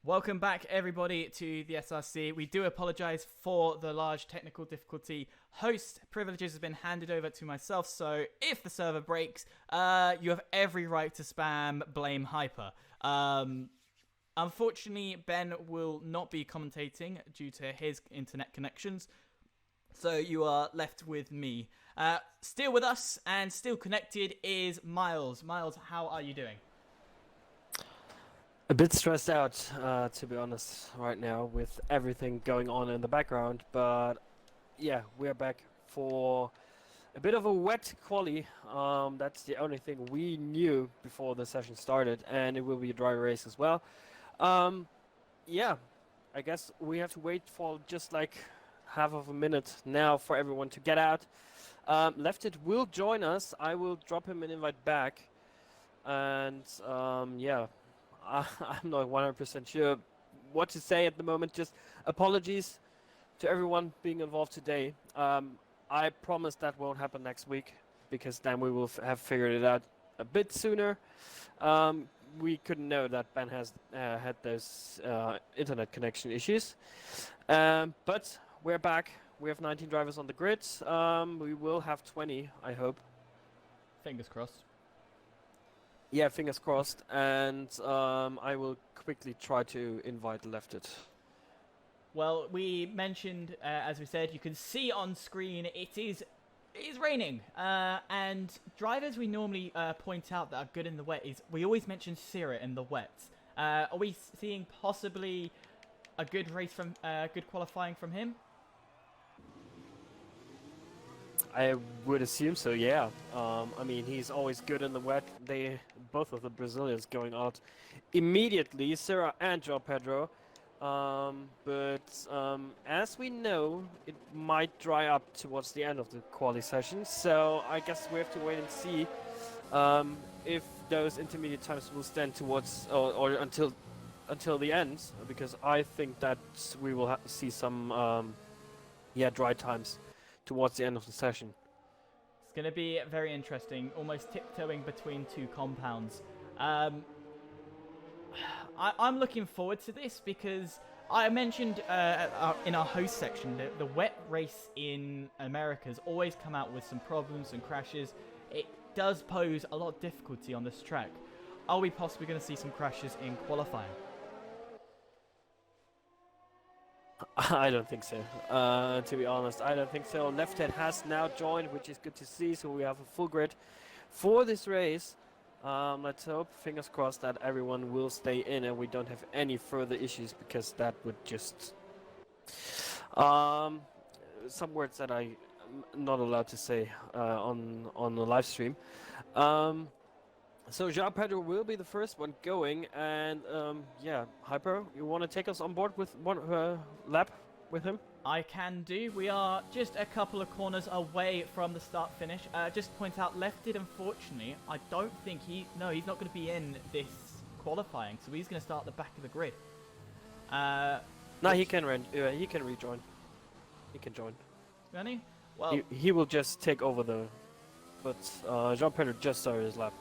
Welcome back, everybody, to the SRC. We do apologise for the large technical difficulty. Host privileges have been handed over to myself, so if the server breaks, you have every right to spam blame Hyper. Unfortunately, Ben will not be commentating due to his internet connections, so you are left with me. Still with us and still connected is Miles. Miles, how are you doing? A bit stressed out, to be honest, right now with everything going on in the background. But yeah, we're back for a bit of a wet quali. That's the only thing we knew before the session started, and it will be a dry race as well. Yeah, I guess we have to wait for just like half of a minute now for everyone to get out. Lefted will join us. I will drop him an invite back, and yeah. I'm not 100% sure what to say at the moment. Just apologies to everyone being involved today. I promise that won't happen next week because then we will have figured it out a bit sooner. We couldn't know that Ben has had those internet connection issues. But we're back. We have 19 drivers on the grid. We will have 20, I hope. Fingers crossed. Yeah, fingers crossed, and I will quickly try to invite Lefted. Well, we mentioned, as we said, you can see on screen it is raining, and drivers we normally point out that are good in the wet is we always mention Sira in the wet. Are we seeing possibly a good race from good qualifying from him? I would assume so, yeah. I mean, he's always good in the wet. Both of the Brazilians going out immediately, Sarah and João Pedro. But as we know, it might dry up towards the end of the quali session. So I guess we have to wait and see if those intermediate times will stand towards or until the end. Because I think that we will see some dry times towards the end of the session. It's going to be very interesting, almost tiptoeing between two compounds. I'm looking forward to this because I mentioned in our host section that the wet race in America's always come out with some problems and crashes. It does pose a lot of difficulty on this track. Are we possibly going to see some crashes in qualifying? I don't think so. To be honest, I don't think so. Lefthead has now joined, which is good to see. So we have a full grid for this race. Let's hope, fingers crossed, that everyone will stay in and we don't have any further issues, because that would just some words that I'm not allowed to say on the live stream. So João Pedro will be the first one going, and yeah, Hyper, you want to take us on board with one lap with him? I can do. We are just a couple of corners away from the start finish. Just to point out, Lefted, unfortunately, I don't think he's not going to be in this qualifying, so he's going to start at the back of the grid. No, he can rejoin. He can join. Really? Well, he will just take over but João Pedro just started his lap.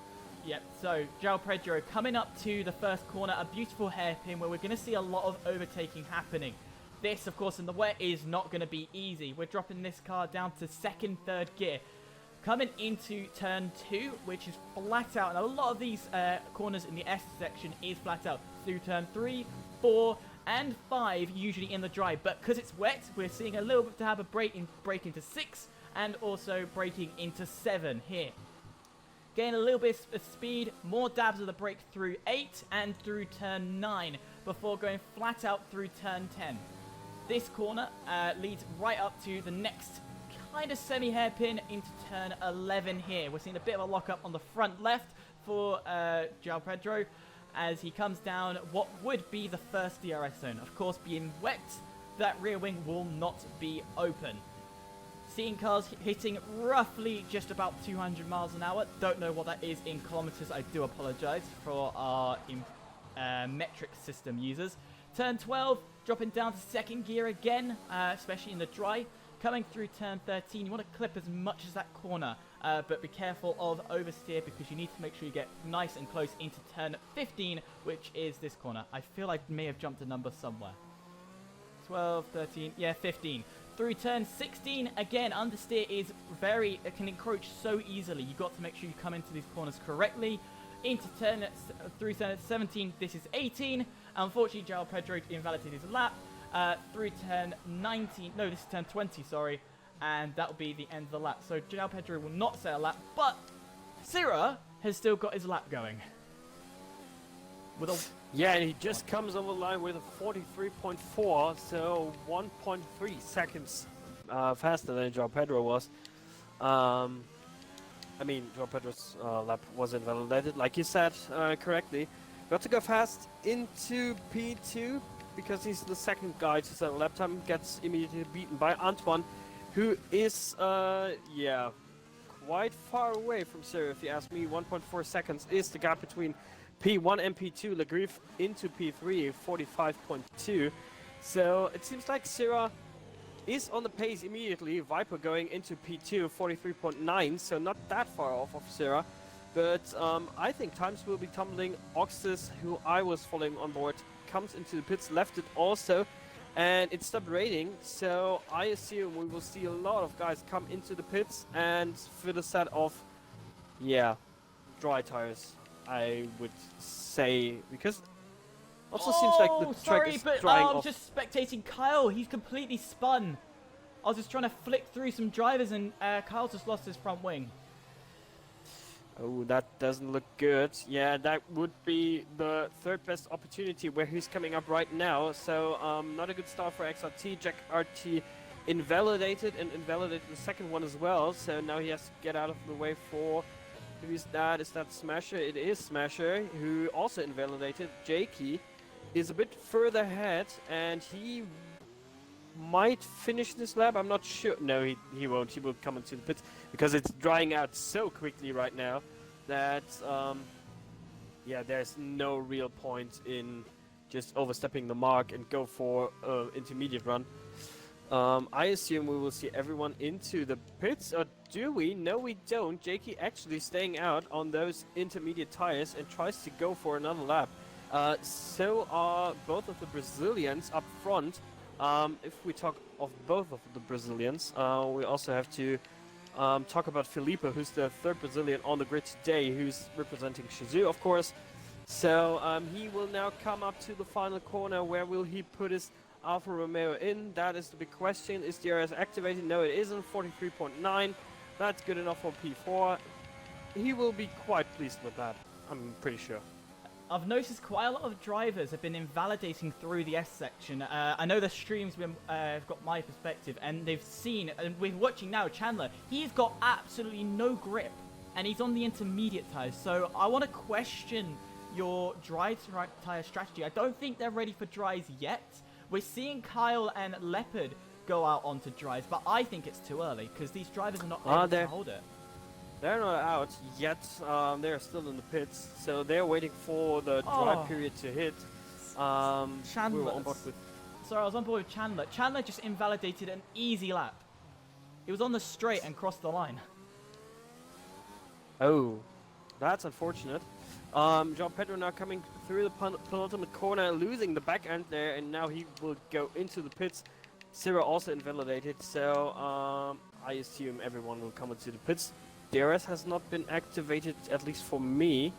Yep, so João Pedro coming up to the first corner, a beautiful hairpin where we're going to see a lot of overtaking happening. This, of course, in the wet is not going to be easy. We're dropping this car down to second, third gear. Coming into turn 2, which is flat out, and a lot of these corners in the S section is flat out. Through turn 3, 4, and 5, usually in the dry. But because it's wet, we're seeing a little bit to have a break into 6, and also braking into 7 here. Gain a little bit of speed, more dabs of the brake through 8 and through turn 9 before going flat out through turn 10. This corner leads right up to the next kind of semi-hairpin into turn 11 here. We're seeing a bit of a lock-up on the front left for João Pedro as he comes down what would be the first DRS zone. Of course, being wet, that rear wing will not be open. Seeing cars hitting roughly just about 200 miles an hour. Don't know what that is in kilometers. I do apologize for our metric system users. Turn 12, dropping down to second gear again, especially in the dry. Coming through turn 13, you want to clip as much as that corner but be careful of oversteer because you need to make sure you get nice and close into turn 15, which is this corner. I feel I may have jumped a number somewhere. 12, 13, yeah, 15. Through turn 16, again, understeer is it can encroach so easily. You've got to make sure you come into these corners correctly. Through turn 17, this is 18. Unfortunately, Joao Pedro invalidated his lap. Through turn 19, no, this is turn 20, sorry. And that will be the end of the lap. So Joao Pedro will not set a lap, but Sira has still got his lap going. Yeah, and he just comes over the line with a 43.4, so 1.3 seconds faster than Joao Pedro was. I mean, Joao Pedro's lap was invalidated, like you said correctly. Got to go fast into P2 because he's the second guy to set a lap time. Gets immediately beaten by Antoine, who is, yeah, quite far away from Sira, if you ask me. 1.4 seconds is the gap between P1 and P2. Legriff into P3, 45.2. So it seems like Sira is on the pace immediately. Viper going into P2, 43.9, so not that far off of Sira. But I think times will be tumbling. Oxys, who I was following on board, comes into the pits, left it also, and it stopped raining. So I assume we will see a lot of guys come into the pits and fill a set of, yeah, dry tires, I would say, because also seems like the track is drying off. I'm just spectating Kyle. He's completely spun. I was just trying to flick through some drivers, and Kyle's just lost his front wing. Oh, that doesn't look good. Yeah, that would be the third best opportunity where he's coming up right now. So not a good start for XRT. Jack RT invalidated and invalidated the second one as well. So now he has to get out of the way for... Who is that? Is that Smasher? It is Smasher, who also invalidated. Jakey is a bit further ahead, and he might finish this lap. I'm not sure. No, he won't. He will come into the pits because it's drying out so quickly right now that, yeah, there's no real point in just overstepping the mark and go for intermediate run. I assume we will see everyone into the pits, or do we? No, we don't. Jakey actually staying out on those intermediate tires and tries to go for another lap. So are both of the Brazilians up front. If we talk of both of the Brazilians, we also have to talk about Felipe, who's the third Brazilian on the grid today, who's representing Shizou, of course. So he will now come up to the final corner. Where will he put his Alfa Romeo in? That is the big question. Is DRS activated? No, it isn't. 43.9. That's good enough for P4. He will be quite pleased with that, I'm pretty sure. I've noticed quite a lot of drivers have been invalidating through the S section. I know the stream's been got my perspective, and they've seen, and we're watching now, Chandler, he's got absolutely no grip, and he's on the intermediate tires. So I want to question your dry tire strategy. I don't think they're ready for dries yet. We're seeing Kyle and Leopard go out onto dries, but I think it's too early because these drivers are not able to hold it. They're not out yet. They're still in the pits, so they're waiting for the dry period to hit. Chandler. We were on board with... Sorry, I was on board with Chandler. Chandler just invalidated an easy lap. He was on the straight and crossed the line. Oh, that's unfortunate. Joao Pedro now coming through the penultimate corner, losing the back end there, and now he will go into the pits. Sira also invalidated, so I assume everyone will come into the pits. DRS has not been activated, at least for me.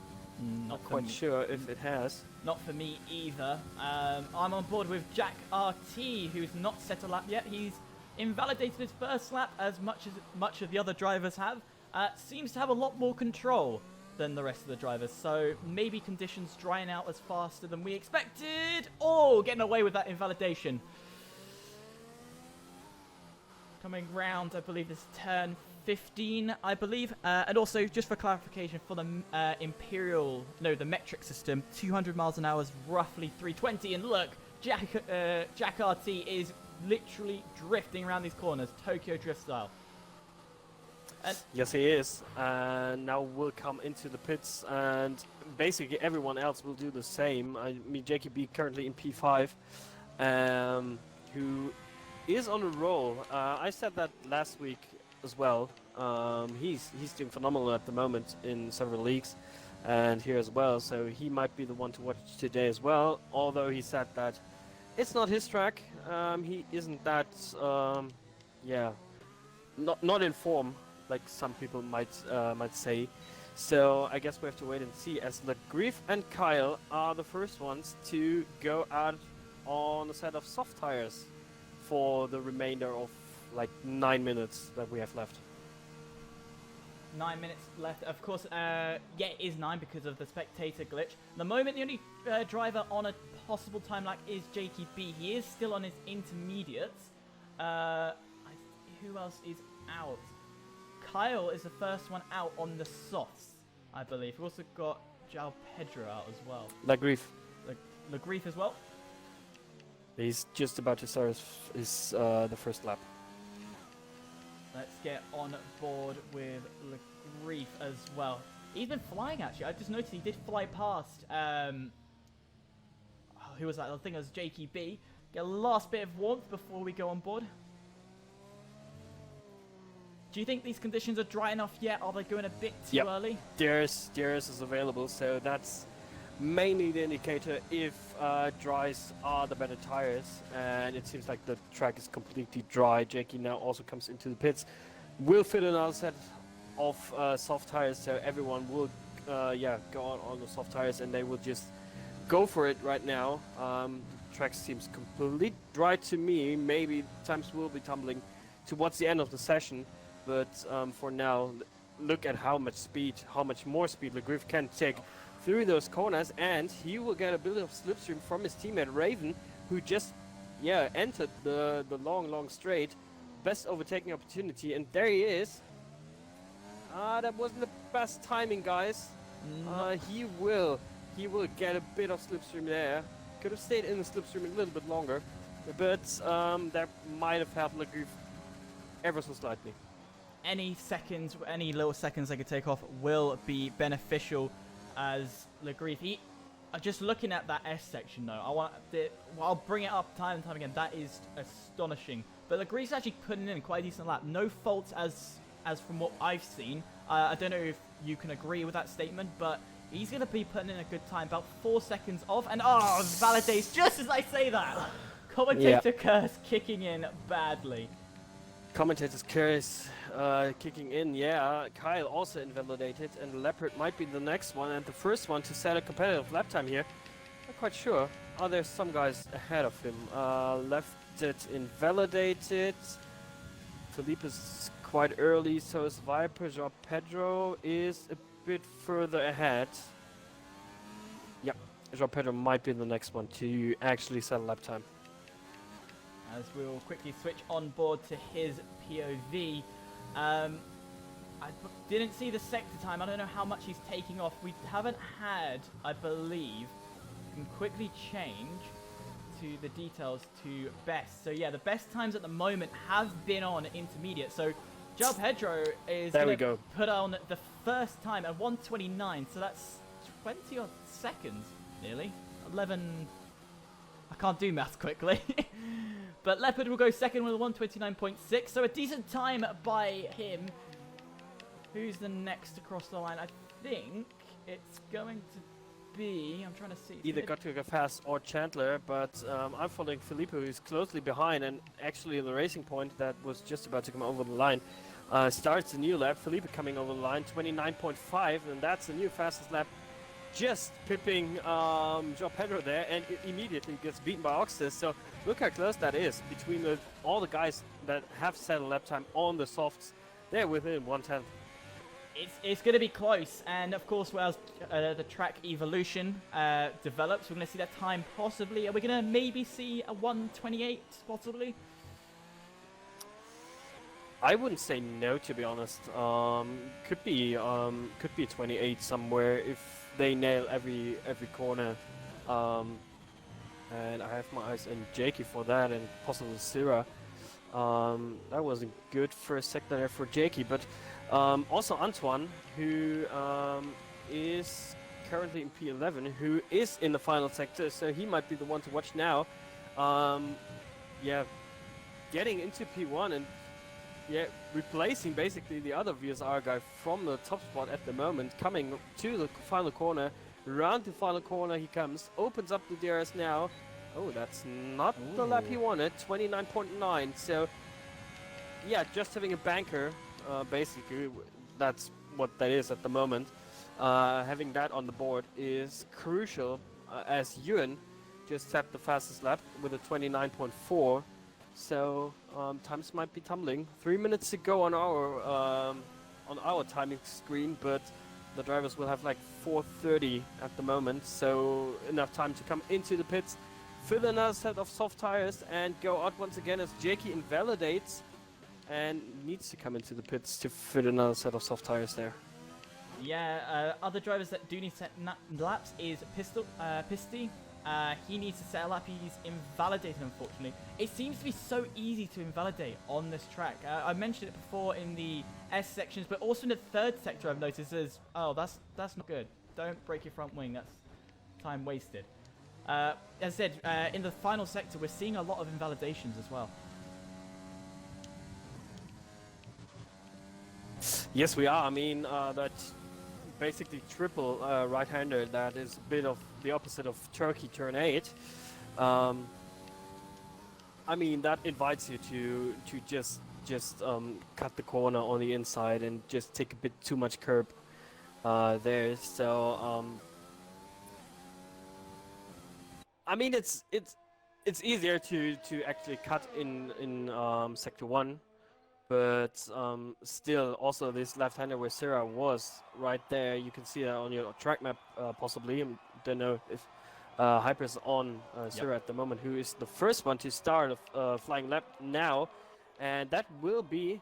Not quite sure if it has. Not for me either. I'm on board with Jack RT, who's not set a lap yet. He's invalidated his first lap as much of the other drivers have. Seems to have a lot more control than the rest of the drivers, so maybe conditions drying out as faster than we expected. Oh, getting away with that invalidation. Coming round, I believe this turn 15, I believe. And also, just for clarification, for the the metric system, 200 miles an hour is roughly 320. And look, Jack RT is literally drifting around these corners, Tokyo Drift style. Yes, he is. And now we'll come into the pits, and basically everyone else will do the same. I mean, JKB currently in P5, who is on a roll. I said that last week as well. He's doing phenomenal at the moment in several leagues, and here as well. So he might be the one to watch today as well. Although he said that it's not his track. He isn't that, yeah, not in form like some people might say. So I guess we have to wait and see, as Grief and Kyle are the first ones to go out on a set of soft tires for the remainder of like 9 minutes that we have left. 9 minutes left. Of course, yeah, it is 9 because of the spectator glitch. At the moment, the only driver on a possible time lag is Jakey B. He is still on his intermediates. Who else is out? Kyle is the first one out on the softs, I believe. We've also got João Pedro out as well. Le Grief as well. He's just about to start his the first lap. Let's get on board with Le Grief as well. He's been flying, actually. I just noticed he did fly past. Who was that? I think it was Jakey B. Get a last bit of warmth before we go on board. Do you think these conditions are dry enough yet? Are they going a bit too early? DRS is available, so that's mainly the indicator if dries are the better tires, and it seems like the track is completely dry. Jakey now also comes into the pits. We'll fit another set of soft tires, so everyone will go on the soft tires, and they will just go for it right now. The track seems completely dry to me. Maybe times will be tumbling towards the end of the session, but for now, look at how much more speed Le Grief can take through those corners, and he will get a bit of slipstream from his teammate Raven, who just entered the long straight. Best overtaking opportunity, and there he is. That wasn't the best timing, guys. He will get a bit of slipstream there. Could have stayed in the slipstream a little bit longer, but that might have helped Le Grief ever so slightly. Any little seconds they could take off will be beneficial, as Le Grief. Just looking at that S section though, I'll bring it up time and time again. That is astonishing. But Le Grief's actually putting in quite a decent lap. No faults as from what I've seen. I don't know if you can agree with that statement, but he's going to be putting in a good time. About 4 seconds off, and validates just as I say that. Commentator curse kicking in badly. Commentator's curse kicking in, Kyle also invalidated, and Leopard might be the next one and the first one to set a competitive lap time here. Not quite sure. There's some guys ahead of him. Left it invalidated. Felipe is quite early, so is Viper. João Pedro is a bit further ahead. Yeah, João Pedro might be the next one to actually set a lap time. As we'll quickly switch on board to his POV. I didn't see the sector time. I don't know how much he's taking off. We haven't had, I believe, can quickly change to the details to best. So yeah, the best times at the moment have been on intermediate. So João Pedro is going to put on the first time at 1:29. So that's 20 odd seconds, nearly 11. I can't do maths quickly. But Leopard will go second with a 1:29.6, so a decent time by him. Who's the next across the line? I think it's going to be... I'm trying to see. Either Gottlieb Fast or Chandler, but I'm following Felipe, who's closely behind, and actually in the racing point that was just about to come over the line. Starts a new lap. Felipe coming over the line, 29.5, and that's the new fastest lap. Just pipping João Pedro there, and immediately gets beaten by Oxtis. So look how close that is between all the guys that have set a lap time on the softs. They're within 1/10. It's going to be close, and of course, as the track evolution develops, we're going to see that time possibly. Are we going to maybe see a 1:28 possibly? I wouldn't say no, to be honest. Could be 28 somewhere if they nail every corner. And I have my eyes on Jakey for that, and possibly Syrah. That wasn't good first sector there for Jakey, but also Antoine, who is currently in P11, who is in the final sector, so he might be the one to watch now. Getting into P1, and yeah, replacing basically the other VSR guy from the top spot at the moment, coming to the final corner. Round the final corner he comes, opens up the DRS now. Oh, that's not the lap he wanted, 29.9. So, yeah, just having a banker, basically, that's what that is at the moment. Having that on the board is crucial, as Ewan just set the fastest lap with a 29.4. So times might be tumbling. 3 minutes to go on our timing screen, but the drivers will have like 4:30 at the moment, so enough time to come into the pits, fill another set of soft tires, and go out once again as Jakey invalidates and needs to come into the pits to fit another set of soft tires there. Yeah, other drivers that do need to set laps is Pisty. He needs to set a lap. He's invalidated, unfortunately. It seems to be so easy to invalidate on this track. I mentioned it before in the S sections, but also in the third sector I've noticed is, oh, that's not good. Don't break your front wing. That's time wasted. As I said, in the final sector, we're seeing a lot of invalidations as well. Yes, we are. I mean, that basically triple right-hander, that is a bit of the opposite of Turkey turn 8. I mean, that invites you to just cut the corner on the inside and just take a bit too much curb there. So I mean, it's easier to actually cut in sector 1. But still, also this left-hander where Sarah was right there, you can see that on your track map possibly. I don't know if Hyper's on Sarah at the moment, who is the first one to start a flying lap now. And that will be,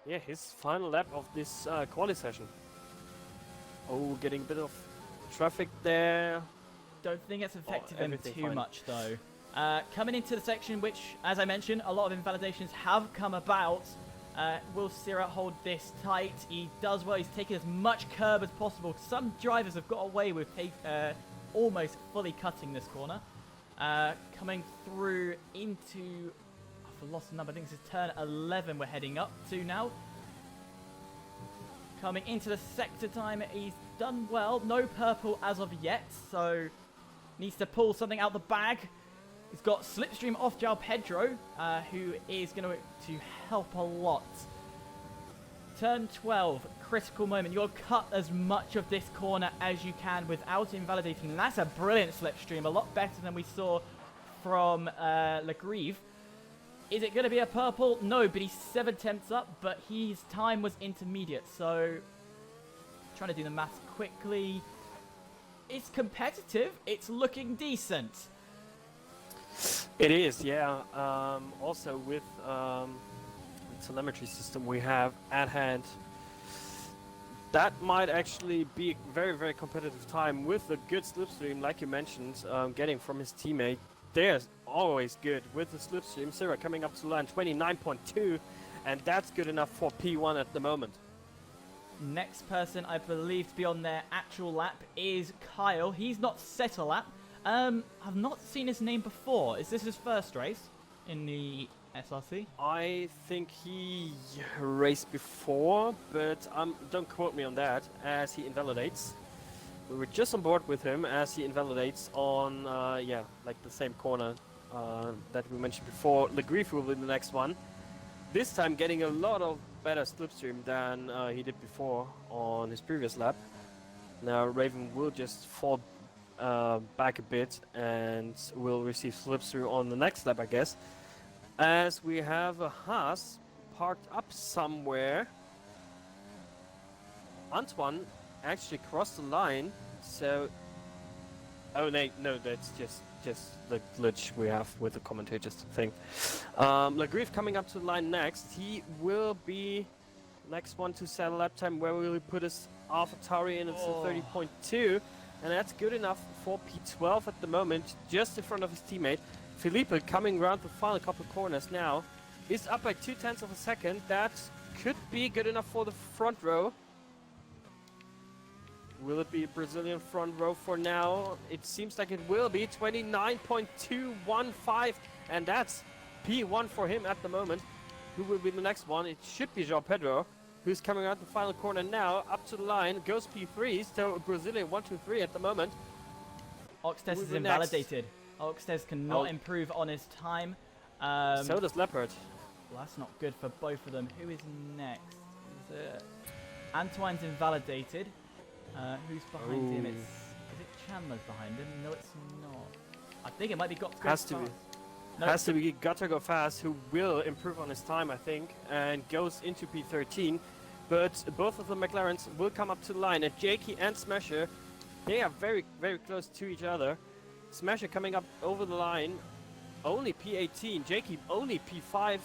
yeah, his final lap of this quali session. Oh, getting a bit of traffic there. Don't think it's affected them too much, though. Coming into the section, which, as I mentioned, a lot of invalidations have come about. Will Sirrat hold this tight? He does well. He's taking as much curb as possible. Some drivers have got away with almost fully cutting this corner. Coming through into... I've lost the number. I think this is turn 11 we're heading up to now. Coming into the sector time, he's done well. No purple as of yet, so needs to pull something out the bag. He's got Slipstream off João Pedro, who is going to help a lot. Turn 12, critical moment. You've got to cut as much of this corner as you can without invalidating. And that's a brilliant Slipstream, a lot better than we saw from Legrive. Is it going to be a purple? No, but he's 7 tenths up, but his time was intermediate. So, trying to do the maths quickly. It's competitive. It's looking decent. It is, yeah. Also with the telemetry system we have at hand, that might actually be a very, very competitive time with a good slipstream, like you mentioned, getting from his teammate. They're always good with the slipstream. Sarah coming up to line 29.2, and that's good enough for P1 at the moment. Next person I believe to be on their actual lap is Kyle. He's not set a lap. I've not seen his name before. Is this his first race in the SRC? I think he raced before, but don't quote me on that, as he invalidates. We were just on board with him as he invalidates on, yeah, like the same corner that we mentioned before. Legrive will be the next one. This time getting a lot of better slipstream than he did before on his previous lap. Now Raven will just fall back a bit and will receive slipstream on the next lap, I guess. As we have a Haas parked up somewhere. Antoine actually crossed the line, so... Oh, no, that's just the glitch we have with the commentators thing. Legrive coming up to the line next. He will be next one to set a lap time. Where will he put his AlphaTauri in? It's a 30.2, and that's good enough for P12 at the moment, just in front of his teammate. Felipe coming around the final couple corners now is up by 0.2 of a second. That could be good enough for the front row. Will it be a Brazilian front row for now? It seems like it will be. 29.215, and that's P1 for him at the moment. who will be the next one? It should be João Pedro, who's coming out the final corner now, up to the line, goes P3, so Brazilian 1-2-3 at the moment. Oxtez Who is will be invalidated. Oxtez cannot improve on his time. So does Leopard. Well, that's not good for both of them. Who is next? Is it... Antoine's invalidated. Who's behind him? Is it Chandler's behind him? No, it's not. I think it might be Got to Go Has to Fast. be. No, Has to be Got to Go Fast, who will improve on his time, I think, and goes into P13. But both of the McLarens will come up to the line, and Jakey and Smasher, they are very, very close to each other. Smasher coming up over the line, only P18. Jakey only P5,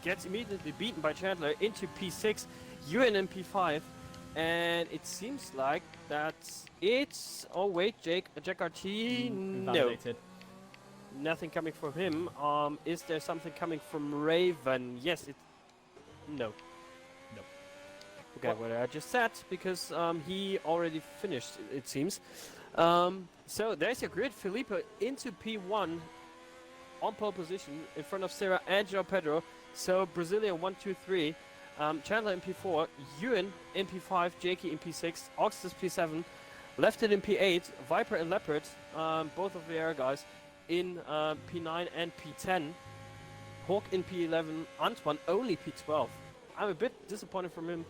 gets immediately beaten by Chandler into P6. Ewan in P5, and it seems like that's it. Oh wait, Jack RT, no. invalidated. Nothing coming from him. Is there something coming from Raven? Yes, no. Nope. Okay, What? what I just said, because he already finished, it seems. So there's your grid. Felipe into P1 on pole position in front of Sarah and João Pedro. So Brazilian 1-2-3. Chandler in P4, Ewan in P5, Jakey in P6, Oxtez P7, Lefted in P8, Viper and Leopard, both of the air guys, in P9 and P10, Hawk in P11, Antoine only P12. I'm a bit disappointed from him,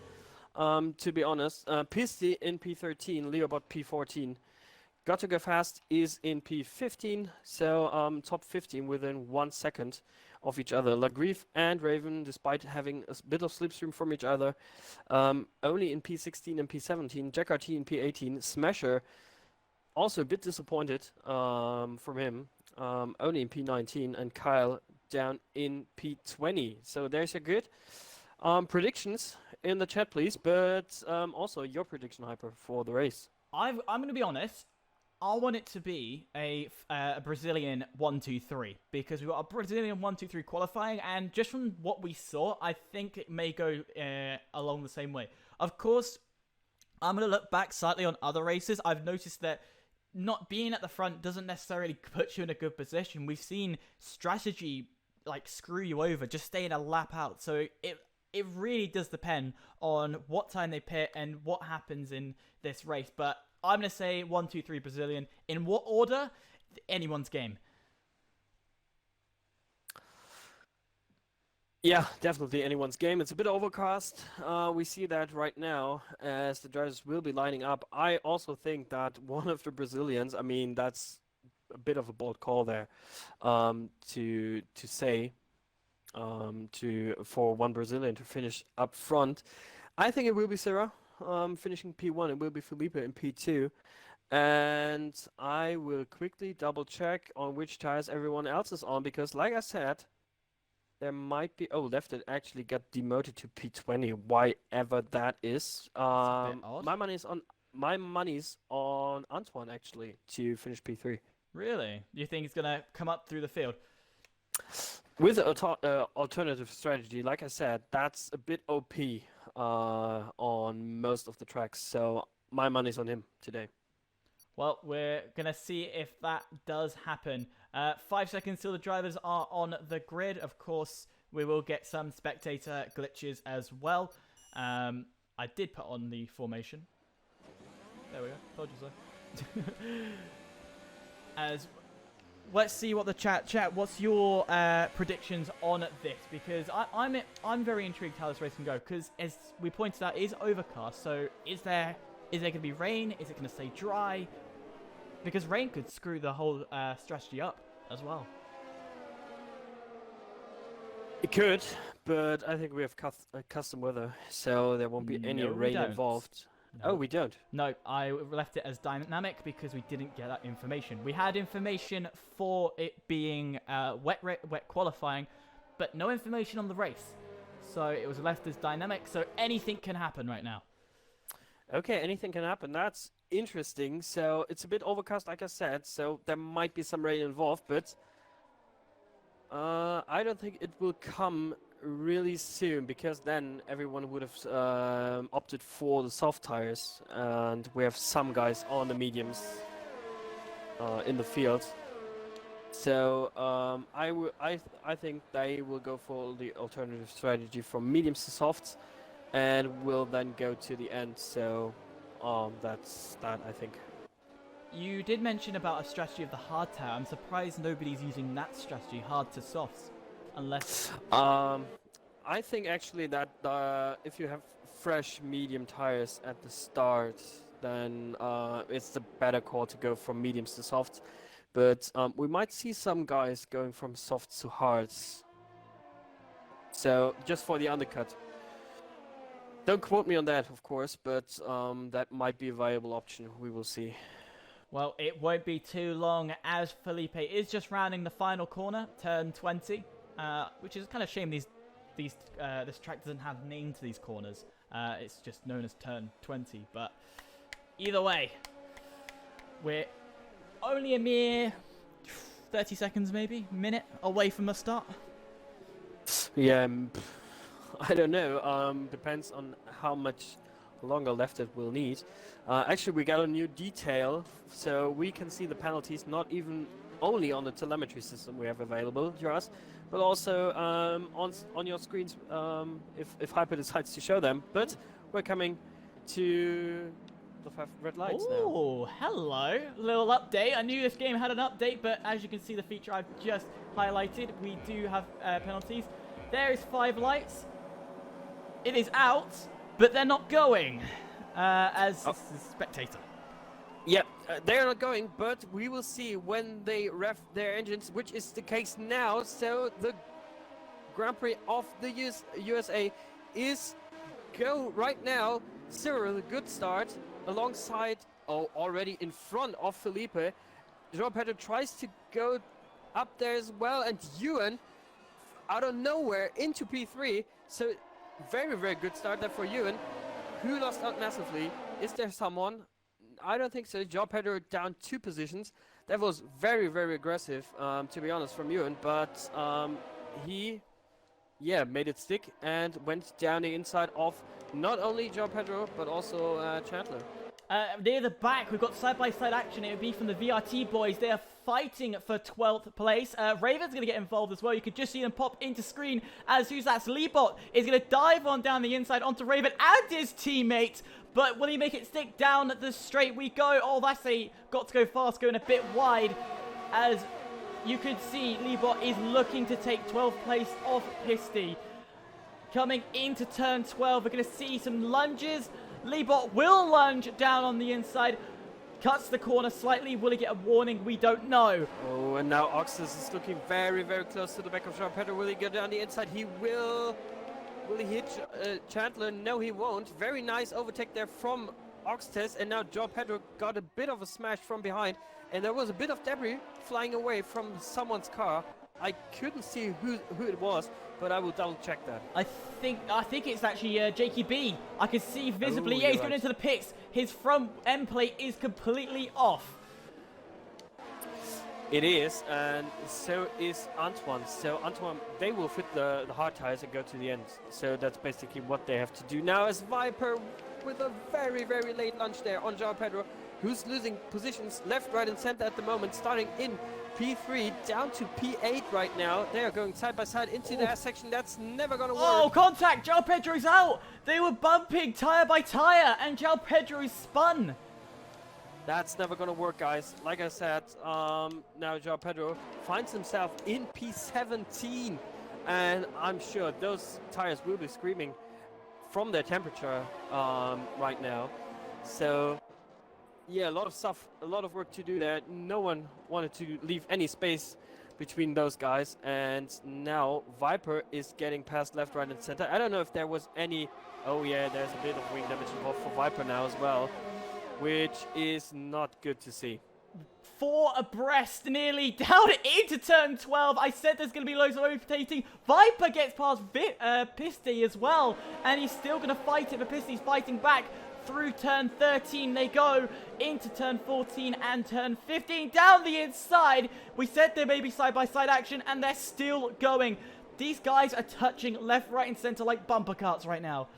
to be honest. Pisti in P13, Leobot P14. Got to Go Fast is in P15, so top 15 within 1 second of each other. Lagrief and Raven, despite having a bit of slipstream from each other, only in P16 and P17. Jack RT in P18. Smasher, also a bit disappointed from him, only in P19. And Kyle down in P20. So there's your good predictions in the chat, please. But also your prediction, Hyper, for the race. I'm going to be honest. I want it to be a Brazilian 1-2-3 because we've got a Brazilian 1-2-3 qualifying, and just from what we saw, I think it may go along the same way. Of course, I'm going to look back slightly on other races. I've noticed that not being at the front doesn't necessarily put you in a good position. We've seen strategy like screw you over, just staying a lap out. So it really does depend on what time they pit and what happens in this race. But I'm going to say 1-2-3 Brazilian. In what order? Anyone's game. Yeah, definitely anyone's game. It's a bit overcast. We see that right now as the drivers will be lining up. I also think that one of the Brazilians, I mean, that's a bit of a bold call there to say for one Brazilian to finish up front. I think it will be Sarah. Finishing P1, it will be Felipe in P2, and I will quickly double check on which tires everyone else is on, because like I said, there might be Lefted actually got demoted to P20, why ever that is. That's a bit odd. My money's on Antoine actually to finish P3. Really? You think he's going to come up through the field? With an alternative strategy, like I said, that's a bit OP on most of the tracks, so my money's on him today. Well, we're going to see if that does happen. 5 seconds till the drivers are on the grid. Of course, we will get some spectator glitches as well. I did put on the formation. There we go. Told you so. Let's see what the chat. What's your predictions on this? Because I'm very intrigued how this race can go. Because as we pointed out, it is overcast. So is there going to be rain? Is it going to stay dry? Because rain could screw the whole strategy up as well. It could, but I think we have custom weather, so there won't be any rain involved. No. Oh, we don't? No, I left it as dynamic because we didn't get that information. We had information for it being wet qualifying, but no information on the race. So it was left as dynamic, so anything can happen right now. Okay, anything can happen. That's interesting. So it's a bit overcast, like I said, so there might be some rain involved, but I don't think it will come really soon, because then everyone would have opted for the soft tires, and we have some guys on the mediums in the field. So I think they will go for the alternative strategy from mediums to softs, and will then go to the end. So that's that, I think. You did mention about a strategy of the hard tire. I'm surprised nobody's using that strategy, hard to softs, unless... I think actually that if you have fresh medium tires at the start, then it's the better call to go from mediums to softs. But we might see some guys going from softs to hards. So just for the undercut. Don't quote me on that, of course, but that might be a viable option. We will see. Well, it won't be too long as Felipe is just rounding the final corner, turn 20, which is kind of a shame this track doesn't have a name to these corners. It's just known as turn 20, but either way, we're only a mere 30 seconds, maybe, minute away from the start. Yeah, I don't know. Depends on how much longer left it will need. Actually, we got a new detail, so we can see the penalties not even only on the telemetry system we have available to us, but also on your screens if Hyper decides to show them. But we're coming to the 5 red lights now. Oh, hello. Little update. I knew this game had an update, but as you can see, the feature I've just highlighted, we do have penalties. There is 5 lights. It is out, but they're not going as a spectator. Yeah, they're not going, but we will see when they rev their engines, which is the case now. So the Grand Prix of the USA is go right now. Cyril, good start, alongside, already in front of Felipe. João Pedro tries to go up there as well, and Ewan, out of nowhere, into P3. So very, very good start there for Ewan, who lost out massively. Is there someone? I don't think so. João Pedro down 2 positions. That was very, very aggressive, to be honest, from Ewan. But he, made it stick and went down the inside of not only João Pedro, but also Chandler. Near the back, we've got side-by-side action. It would be from the VRT boys. They are fighting for 12th place. Raven's going to get involved as well. You could just see them pop into screen as that's Leebot is going to dive on down the inside onto Raven and his teammate. But will he make it stick down the straight we go? Oh, that's got to go fast, going a bit wide. As you could see, Leebot is looking to take 12th place off Pisty. Coming into turn 12, we're going to see some lunges. Leebot will lunge down on the inside. Cuts the corner slightly. Will he get a warning? We don't know. Oh, and now Oxus is looking very, very close to the back of João Pedro. Will he go down the inside? He will. Will he hit Chandler? No, he won't. Very nice overtake there from Oxtez. And now João Pedro got a bit of a smash from behind. And there was a bit of debris flying away from someone's car. I couldn't see who it was, but I will double check that. I think it's actually Jakey B. I can see visibly. Ooh, yeah, he's right. going into the pits. His front end plate is completely off. It is, and so is Antoine. So Antoine, they will fit the hard tires and go to the end. So that's basically what they have to do now. As Viper with a very, very late lunge there on João Pedro, who's losing positions left, right, and center at the moment, starting in P3 down to P8 right now. They are going side by side into the S section. That's never going to work. Oh, contact! João Pedro's out! They were bumping tire by tire, and João Pedro spun. That's never going to work, guys. Like I said, now João Pedro finds himself in P17. And I'm sure those tires will be screaming from their temperature right now. So, yeah, a lot of stuff, a lot of work to do there. No one wanted to leave any space between those guys. And now Viper is getting past left, right, and center. I don't know if there was any... Oh, yeah, there's a bit of wing damage involved for Viper now as well, which is not good to see. 4 abreast nearly down into turn 12. I said there's going to be loads of overtaking. Viper gets past Pisty as well, and he's still going to fight it, but Pisty's fighting back. Through turn 13 they go, into turn 14 and turn 15. Down the inside, we said there may be side-by-side action, and they're still going. These guys are touching left, right, and center like bumper carts right now.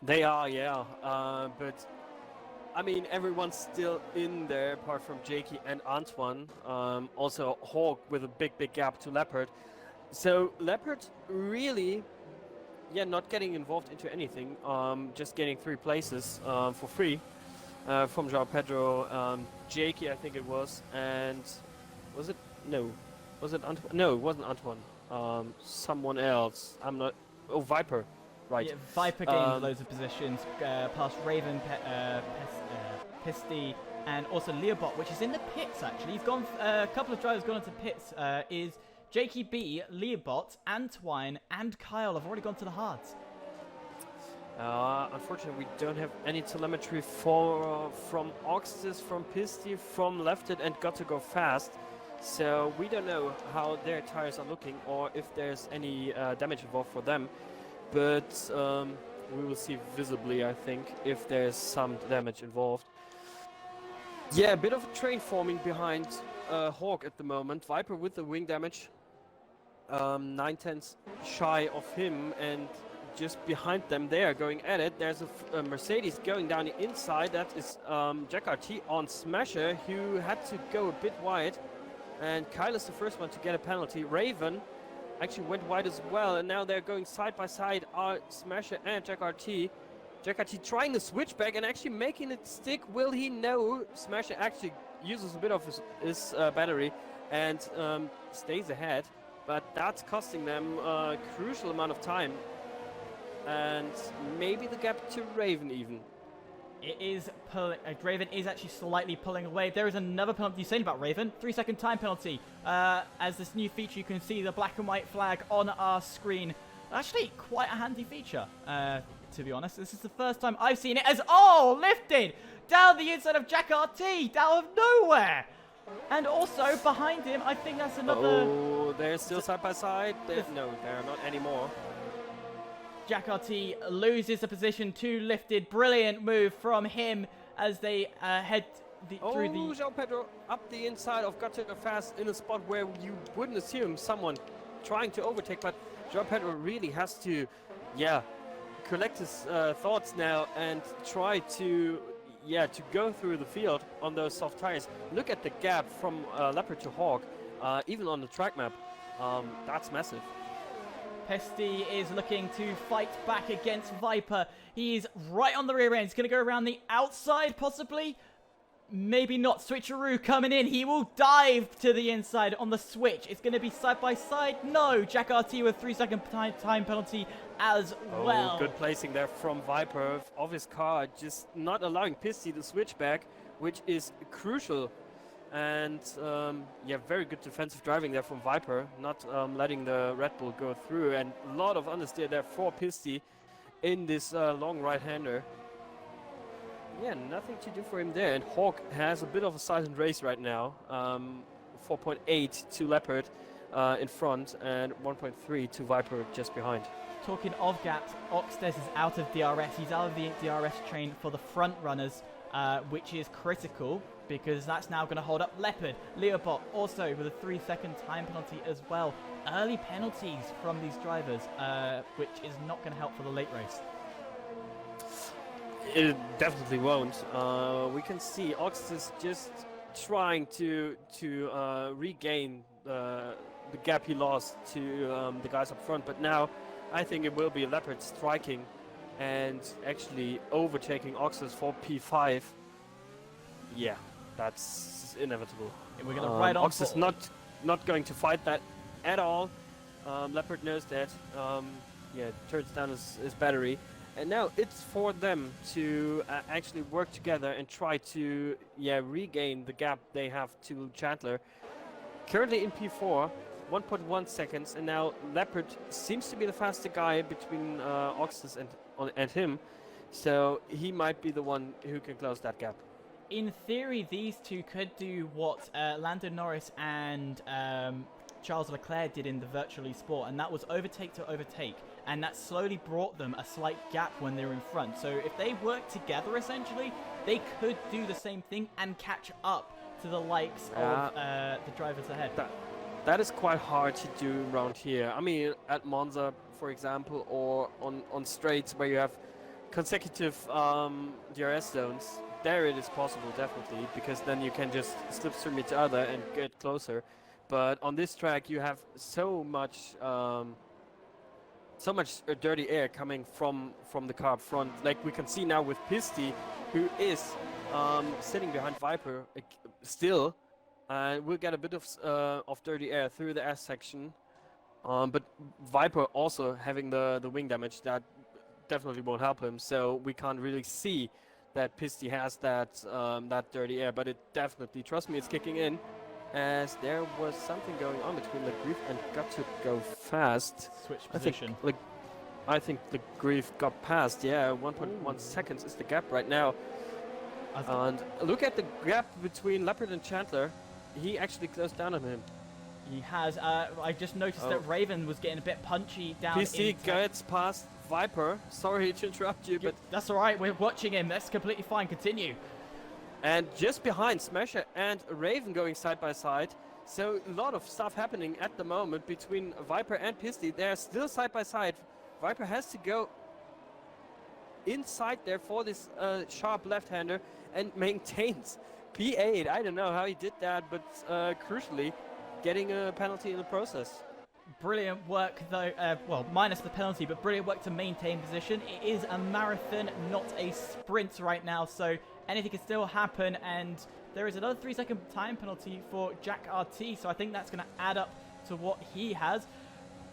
They are, yeah, but I mean, everyone's still in there apart from Jakey and Antoine. Also, Hawk with a big gap to Leopard. So Leopard really, yeah, not getting involved into anything. Just getting 3 places for free from João Pedro, Jakey, I think it was, and was it? No, was it Antoine? No, it wasn't Antoine. Someone else. I'm not. Oh, Viper. Right. Yeah, Viper gained loads of positions, past Raven, Pisty, and also Leobot, which is in the pits actually. He's gone. A couple of drivers gone into pits. Is Jakey B, Leobot, Antoine, and Kyle have already gone to the hards. Unfortunately, we don't have any telemetry from Oxtis, from Pisty, from Lefted, and Got to Go Fast. So we don't know how their tires are looking or if there's any damage involved for them. But we will see visibly, I think, if there's some damage involved. Yeah, a bit of a train forming behind Hawk at the moment. Viper with the wing damage. 9/10 shy of him, and just behind them they are going at it. There's a Mercedes going down the inside. That is Jack RT on Smasher, who had to go a bit wide. And Kyle is the first one to get a penalty. Raven actually went wide as well, and now they're going side by side, Smasher and Jack RT. Jack RT trying the switchback and actually making it stick. Will he? No. Smasher actually uses a bit of his battery and stays ahead, but that's costing them a crucial amount of time. And maybe the gap to Raven even. It is Raven is actually slightly pulling away. There is another penalty. Saying about Raven, 3-second time penalty. As this new feature, you can see the black and white flag on our screen. Actually, quite a handy feature, to be honest. This is the first time I've seen it as lifted down the inside of Jack RT, out of nowhere. And also behind him, I think that's another. Oh, they're still side by side. No, they're not anymore. Jack RT loses the position to Lifted. Brilliant move from him as they head through the... João Pedro up the inside of Got to Go Fast in a spot where you wouldn't assume someone trying to overtake, but João Pedro really has to, collect his thoughts now and try to go through the field on those soft tires. Look at the gap from Leopard to Hawk, even on the track map. That's massive. Pesty is looking to fight back against Viper. He's right on the rear end. He's going to go around the outside, possibly. Maybe not. Switcheroo coming in. He will dive to the inside on the switch. It's going to be side by side. No. Jack RT with 3-second time penalty as well. Good placing there from Viper of his car. Just not allowing Pisty to switch back, which is crucial. And very good defensive driving there from Viper, not letting the Red Bull go through, and a lot of understeer there for Pisty in this long right-hander. Yeah, nothing to do for him there, and Hawk has a bit of a silent race right now. 4.8 to Leopard in front, and 1.3 to Viper just behind. Talking of gaps, Oxtes is out of DRS. He's out of the DRS train for the front runners, which is critical, because that's now going to hold up Leopard. Leobot also with a 3-second time penalty as well. Early penalties from these drivers, which is not going to help for the late race. It definitely won't. We can see Ox is just trying to regain the gap he lost to the guys up front, but now I think it will be Leopard striking and actually overtaking Oxus for P5. Yeah. That's inevitable. We're going to ride on. Ox is not going to fight that at all. Leopard knows that. Turns down his battery. And now it's for them to actually work together and try to regain the gap they have to Chandler. Currently in P4, 1.1 seconds, and now Leopard seems to be the faster guy between Oxus and him. So he might be the one who can close that gap. In theory, these two could do what Lando Norris and Charles Leclerc did in the Virtual Esport, and that was overtake to overtake, and that slowly brought them a slight gap when they were in front. So if they work together, essentially, they could do the same thing and catch up to the likes of the drivers ahead. That is quite hard to do around here. I mean, at Monza, for example, or on straights where you have consecutive DRS zones. there it is possible, definitely, because then you can just slipstream each other and get closer. But on this track, you have so much dirty air coming from the car up front. Like we can see now with Pisti, who is sitting behind Viper still, and we'll get a bit of dirty air through the S section. But Viper also having the wing damage, that definitely won't help him. So we can't really see that Pisti has that dirty air, but it definitely, trust me, it's kicking in. As there was something going on between the Grief and got to go fast. Switch position. I think the Grief got past. Yeah, 1.1 seconds is the gap right now. And look at the gap between Leopard and Chandler. He actually closed down on him. He has. I just noticed that Raven was getting a bit punchy down. PC gets past Viper. Sorry to interrupt you, but that's all right. We're watching him. That's completely fine. Continue. And just behind Smasher and Raven going side by side. So a lot of stuff happening at the moment between Viper and Pisti. They're still side by side. Viper has to go inside there for this sharp left-hander and maintains P8. I don't know how he did that, but crucially getting a penalty in the process. Brilliant work though, well, minus the penalty, but brilliant work to maintain position. It is a marathon, not a sprint right now, so anything can still happen, and there is another 3-second time penalty for Jack RT, so I think that's going to add up to what he has.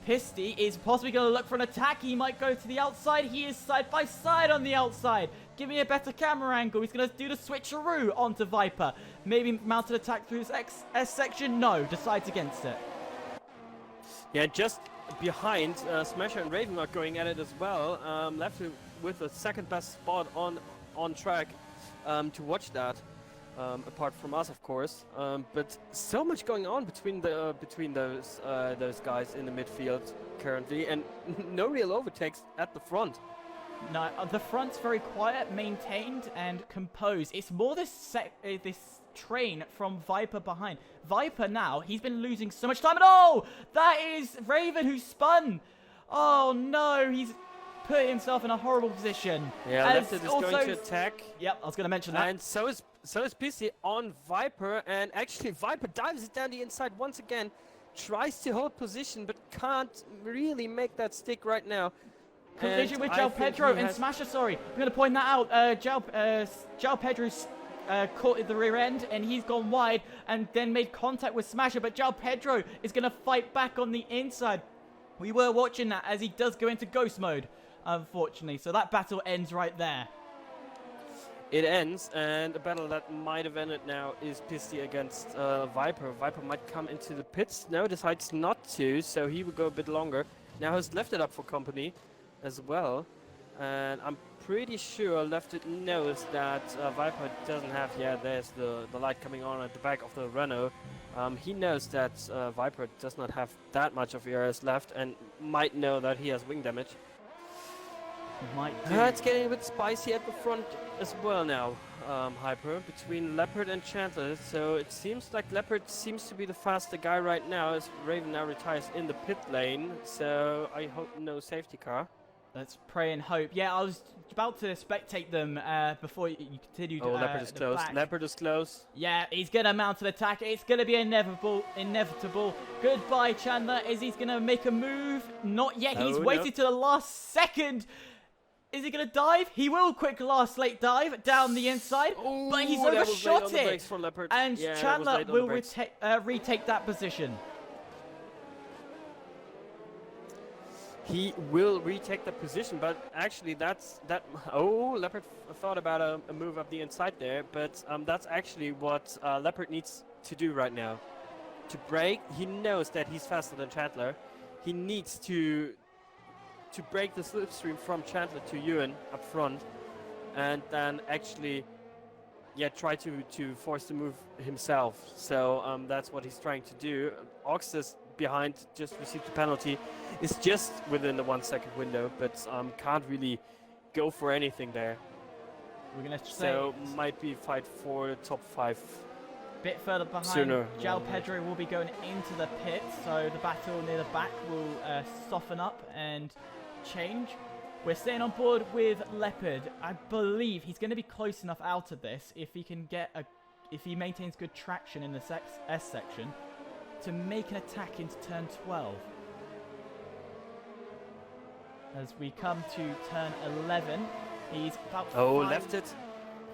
Pisti is possibly going to look for an attack. He might go to the outside. He is side by side on the outside. Give me a better camera angle. He's going to do the switcheroo onto Viper. Maybe mounted attack through his S section. No, decides against it. Yeah, just behind, Smasher and Raven are going at it as well. Left with the second best spot on track to watch that. Apart from us, of course, but so much going on between those guys in the midfield currently, and no real overtakes at the front. No, the front's very quiet, maintained, and composed. It's more this train from Viper behind. Viper now, he's been losing so much time, and oh, that is Raven who spun. Oh no, he's put himself in a horrible position. Yeah, Left is going to attack. Yep, I was going to mention that. And so is PC on Viper, and actually Viper dives it down the inside once again, tries to hold position, but can't really make that stick right now. Collision with João Pedro and Smasher, sorry. I'm going to point that out. João Pedro's caught at the rear end, and he's gone wide, and then made contact with Smasher, but João Pedro is going to fight back on the inside. We were watching that as he does go into ghost mode, unfortunately. So that battle ends right there. It ends, and a battle that might have ended now is Pisti against Viper. Viper might come into the pits. No, decides not to, so he will go a bit longer. Now has left it up for company as well. And I'm pretty sure Left It knows that Viper doesn't have... Yeah, there's the light coming on at the back of the Renault. He knows that Viper does not have that much of ERS left and might know that he has wing damage. It's getting a bit spicy at the front as well now, Hyper, between Leopard and Chandler. So it seems like Leopard seems to be the faster guy right now, as Raven now retires in the pit lane. So I hope no safety car. Let's pray and hope. Yeah, I was about to spectate them before you continued. Oh, Leopard is close. Leopard is close. Yeah, he's going to mount an attack. It's going to be inevitable. Goodbye, Chandler. Is he going to make a move? Not yet. He's waited to the last second. Is he going to dive? He will quick late dive down the inside, but he's overshot it. And yeah, Chandler will retake that position. He will retake the position, but actually Leopard thought about a move up the inside there, but that's actually what Leopard needs to do right now. To break, he knows that he's faster than Chandler. He needs to break the slipstream from Chandler to Ewan up front, and then actually try to force the move himself. So that's what he's trying to do. Oxus behind just received the penalty. It's just within the 1 second window, but can't really go for anything there. We're gonna might be fight for the top 5. Bit further behind, João Pedro will be going into the pit, so the battle near the back will soften up and change. We're staying on board with Leopard. I believe he's going to be close enough out of this if he can get if he maintains good traction in the S section to make an attack into turn 12. As we come to turn 11, he's about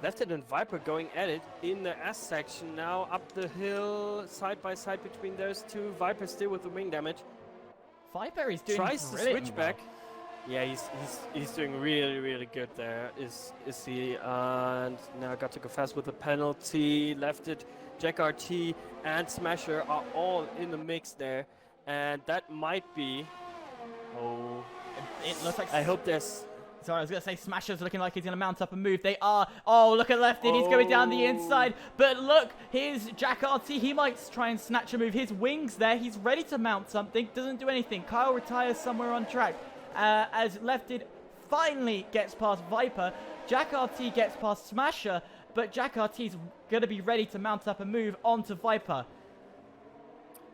Left it and Viper going at it in the S section now, up the hill, side by side between those two. Viper still with the wing damage. Viper is doing Tries to brilliant switch back. Yeah, he's doing really good there. Is he? And now got to go fast with the penalty. Left it. Jack RT and Smasher are all in the mix there, and that might be. Oh, It looks like. I hope there's. Sorry, I was going to say Smasher's looking like he's going to mount up and move. They are. Oh, look at Lefty. He's going down the inside. But look, here's Jack RT. He might try and snatch a move. His wings there. He's ready to mount something. Doesn't do anything. Kyle retires somewhere on track. As Lefted finally gets past Viper. Jack RT gets past Smasher. But Jack RT's going to be ready to mount up and move onto Viper.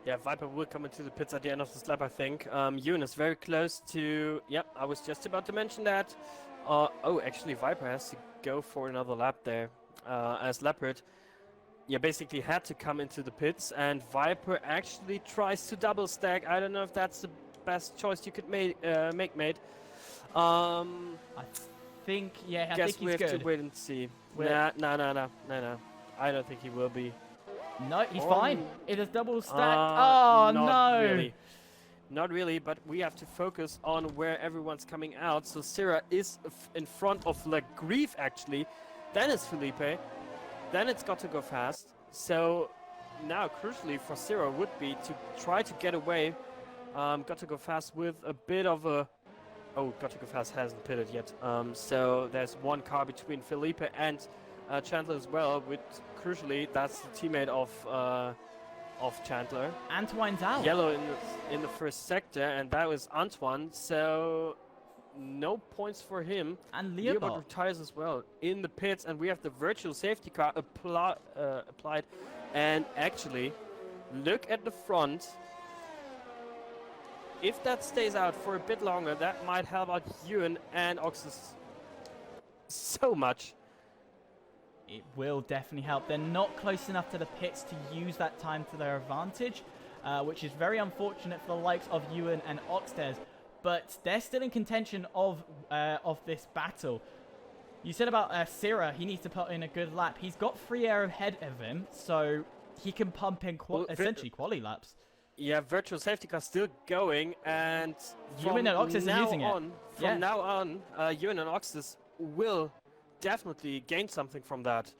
Yeah, Viper will come into the pits at the end of this lap, I think. Ewan is very close to... Yep, I was just about to mention that. Oh, actually, Viper has to go for another lap there. As Leopard, yeah, basically had to come into the pits. And Viper actually tries to double stack. I don't know if that's the best choice you could make, mate. I think, yeah, I think he's we have good. to wait and see. No. I don't think he will be. No, he's fine. It is double stacked. Not no. Really. Not really, but we have to focus on where everyone's coming out. So Syrah is in front of Grief actually. Then it's Felipe. Then it's got to go fast. So now, crucially for Syrah would be to try to get away. Got to go fast with a bit of a... Oh, got to go fast hasn't pitted yet. So there's one car between Felipe and Chandler as well, which crucially that's the teammate of Chandler. Antoine's out. Yellow in the first sector, and that was Antoine. So no points for him. And Leopard Leopard. retires as well in the pits, and we have the virtual safety car applied. And actually, look at the front. If that stays out for a bit longer, that might help out Ewan and Oxus so much. It will definitely help. They're not close enough to the pits to use that time to their advantage, which is very unfortunate for the likes of Ewan and Oxtez. But they're still in contention of this battle. You said about Syrah, he needs to put in a good lap. He's got free air ahead of him, so he can pump in essentially quali laps. Yeah, virtual safety car still going, and Ewan and Oxus are using it. From now on, Ewan and Oxus will definitely gain something from that.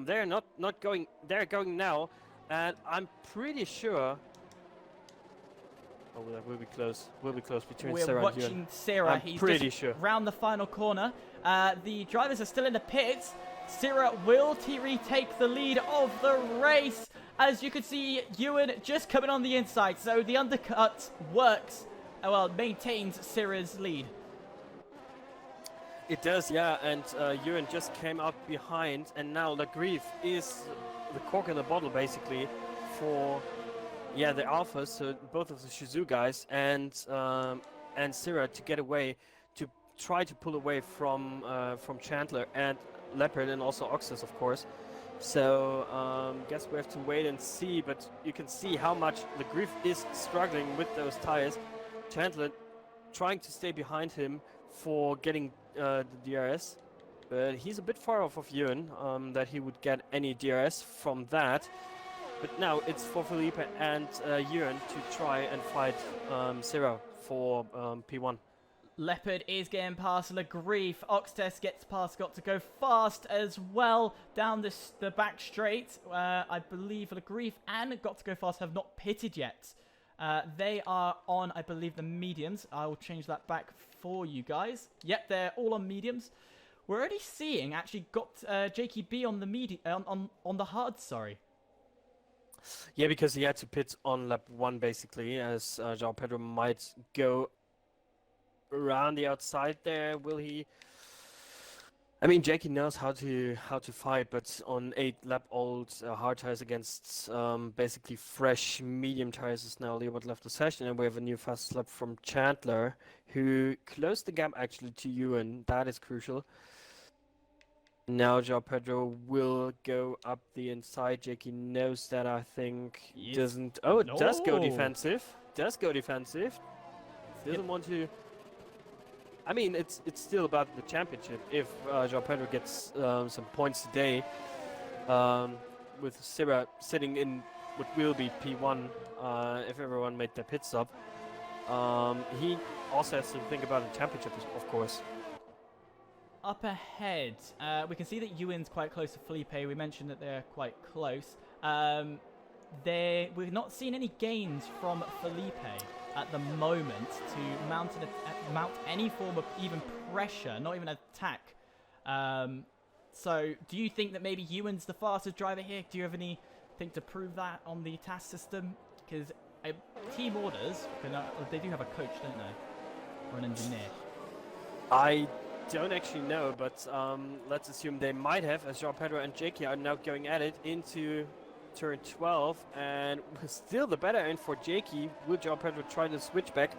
They're not going. They're going now, and I'm pretty sure. Oh, that will be close. Will be close between Syrah and Ewan. We're watching Syrah. He's pretty sure. Round the final corner. The drivers are still in the pits. Syrah will retake the lead of the race. As you can see, Ewan just coming on the inside. So the undercut works. Well, maintains Syrah's lead. It does, yeah. And Ewan just came out behind. And now Grief is the cork in the bottle, basically, for... Yeah, the Alphas, so both of the Shizu guys, and Syrah to get away, to try to pull away from Chandler and Leopard, and also Oxus, of course. So guess we have to wait and see, but you can see how much the Grief is struggling with those tires. Chandler trying to stay behind him for getting the DRS, but he's a bit far off of Ewan, that he would get any DRS from that. But now it's for Felipe and Ewan to try and fight Syrah for P1. Leopard is getting past Legrief. Oxtest gets past, got to go fast as well down the back straight. I believe Legrief and got to go fast have not pitted yet. They are on, I believe, the mediums. I will change that back for you guys. Yep, they're all on mediums. We're already seeing actually got JKB on the on the hard. Sorry. Yeah, because he had to pit on lap 1 basically, as João Pedro might go around the outside there. Will he? I mean, Jakey knows how to fight, but on 8-lap-old hard tires against basically fresh medium tires is now Leopard left the session, and we have a new fast lap from Chandler, who closed the gap actually to Ewan. That is crucial. Now João Pedro will go up the inside. Jakey knows that, I think. Yes. Doesn't. Oh, it does go No. defensive. Does go defensive. Doesn't want to. I mean, it's still about the championship. If João Pedro gets some points today, with Sira sitting in what will be P1, if everyone made their pit stop, he also has to think about the championship, of course. Up ahead, we can see that Ewan's quite close to Felipe. We mentioned that they're quite close. We've not seen any gains from Felipe at the moment to mount any form of even pressure, not even attack. So do you think that maybe Ewan's the fastest driver here? Do you have anything to prove that on the task system? Because team orders, they do have a coach, don't they? Or an engineer. I don't actually know, but let's assume they might have, as João Pedro and Jakey are now going at it into turn 12, and still the better end for Jakey. Will João Pedro try to switch back?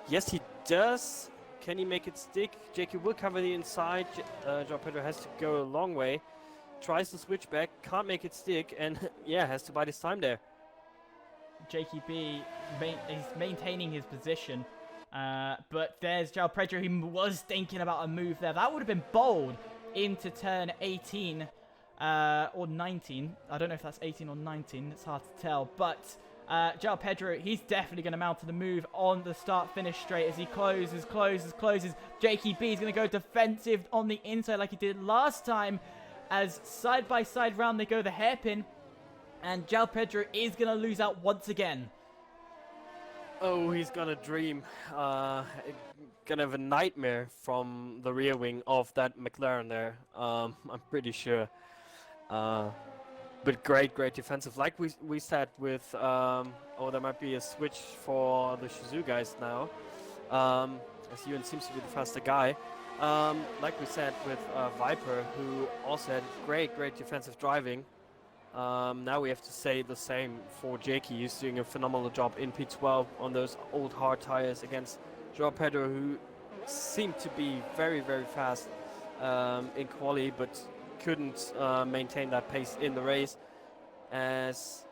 Yes, he does. Can he make it stick? Jakey will cover the inside. João Pedro has to go a long way. Tries to switch back, can't make it stick, and yeah, has to bide his time there. Jakey B is maintaining his position, but there's João Pedro, who was thinking about a move there. That would have been bold into turn 18. Or 19. I don't know if that's 18 or 19. It's hard to tell. But João Pedro, he's definitely going to mount to the move on the start-finish straight as he closes. Jakey B is going to go defensive on the inside like he did last time. As side-by-side round they go the hairpin. And João Pedro is going to lose out once again. Oh, he's gonna dream. Gonna have a nightmare from the rear wing of that McLaren there. I'm pretty sure. But great defensive. Like we said with, there might be a switch for the Shizou guys now. As Ewan seems to be the faster guy. Like we said with Viper, who also had great defensive driving. Now we have to say the same for Jakey. He's doing a phenomenal job in P12 on those old hard tires against João Pedro, who seemed to be very fast in quali, but couldn't maintain that pace in the race. As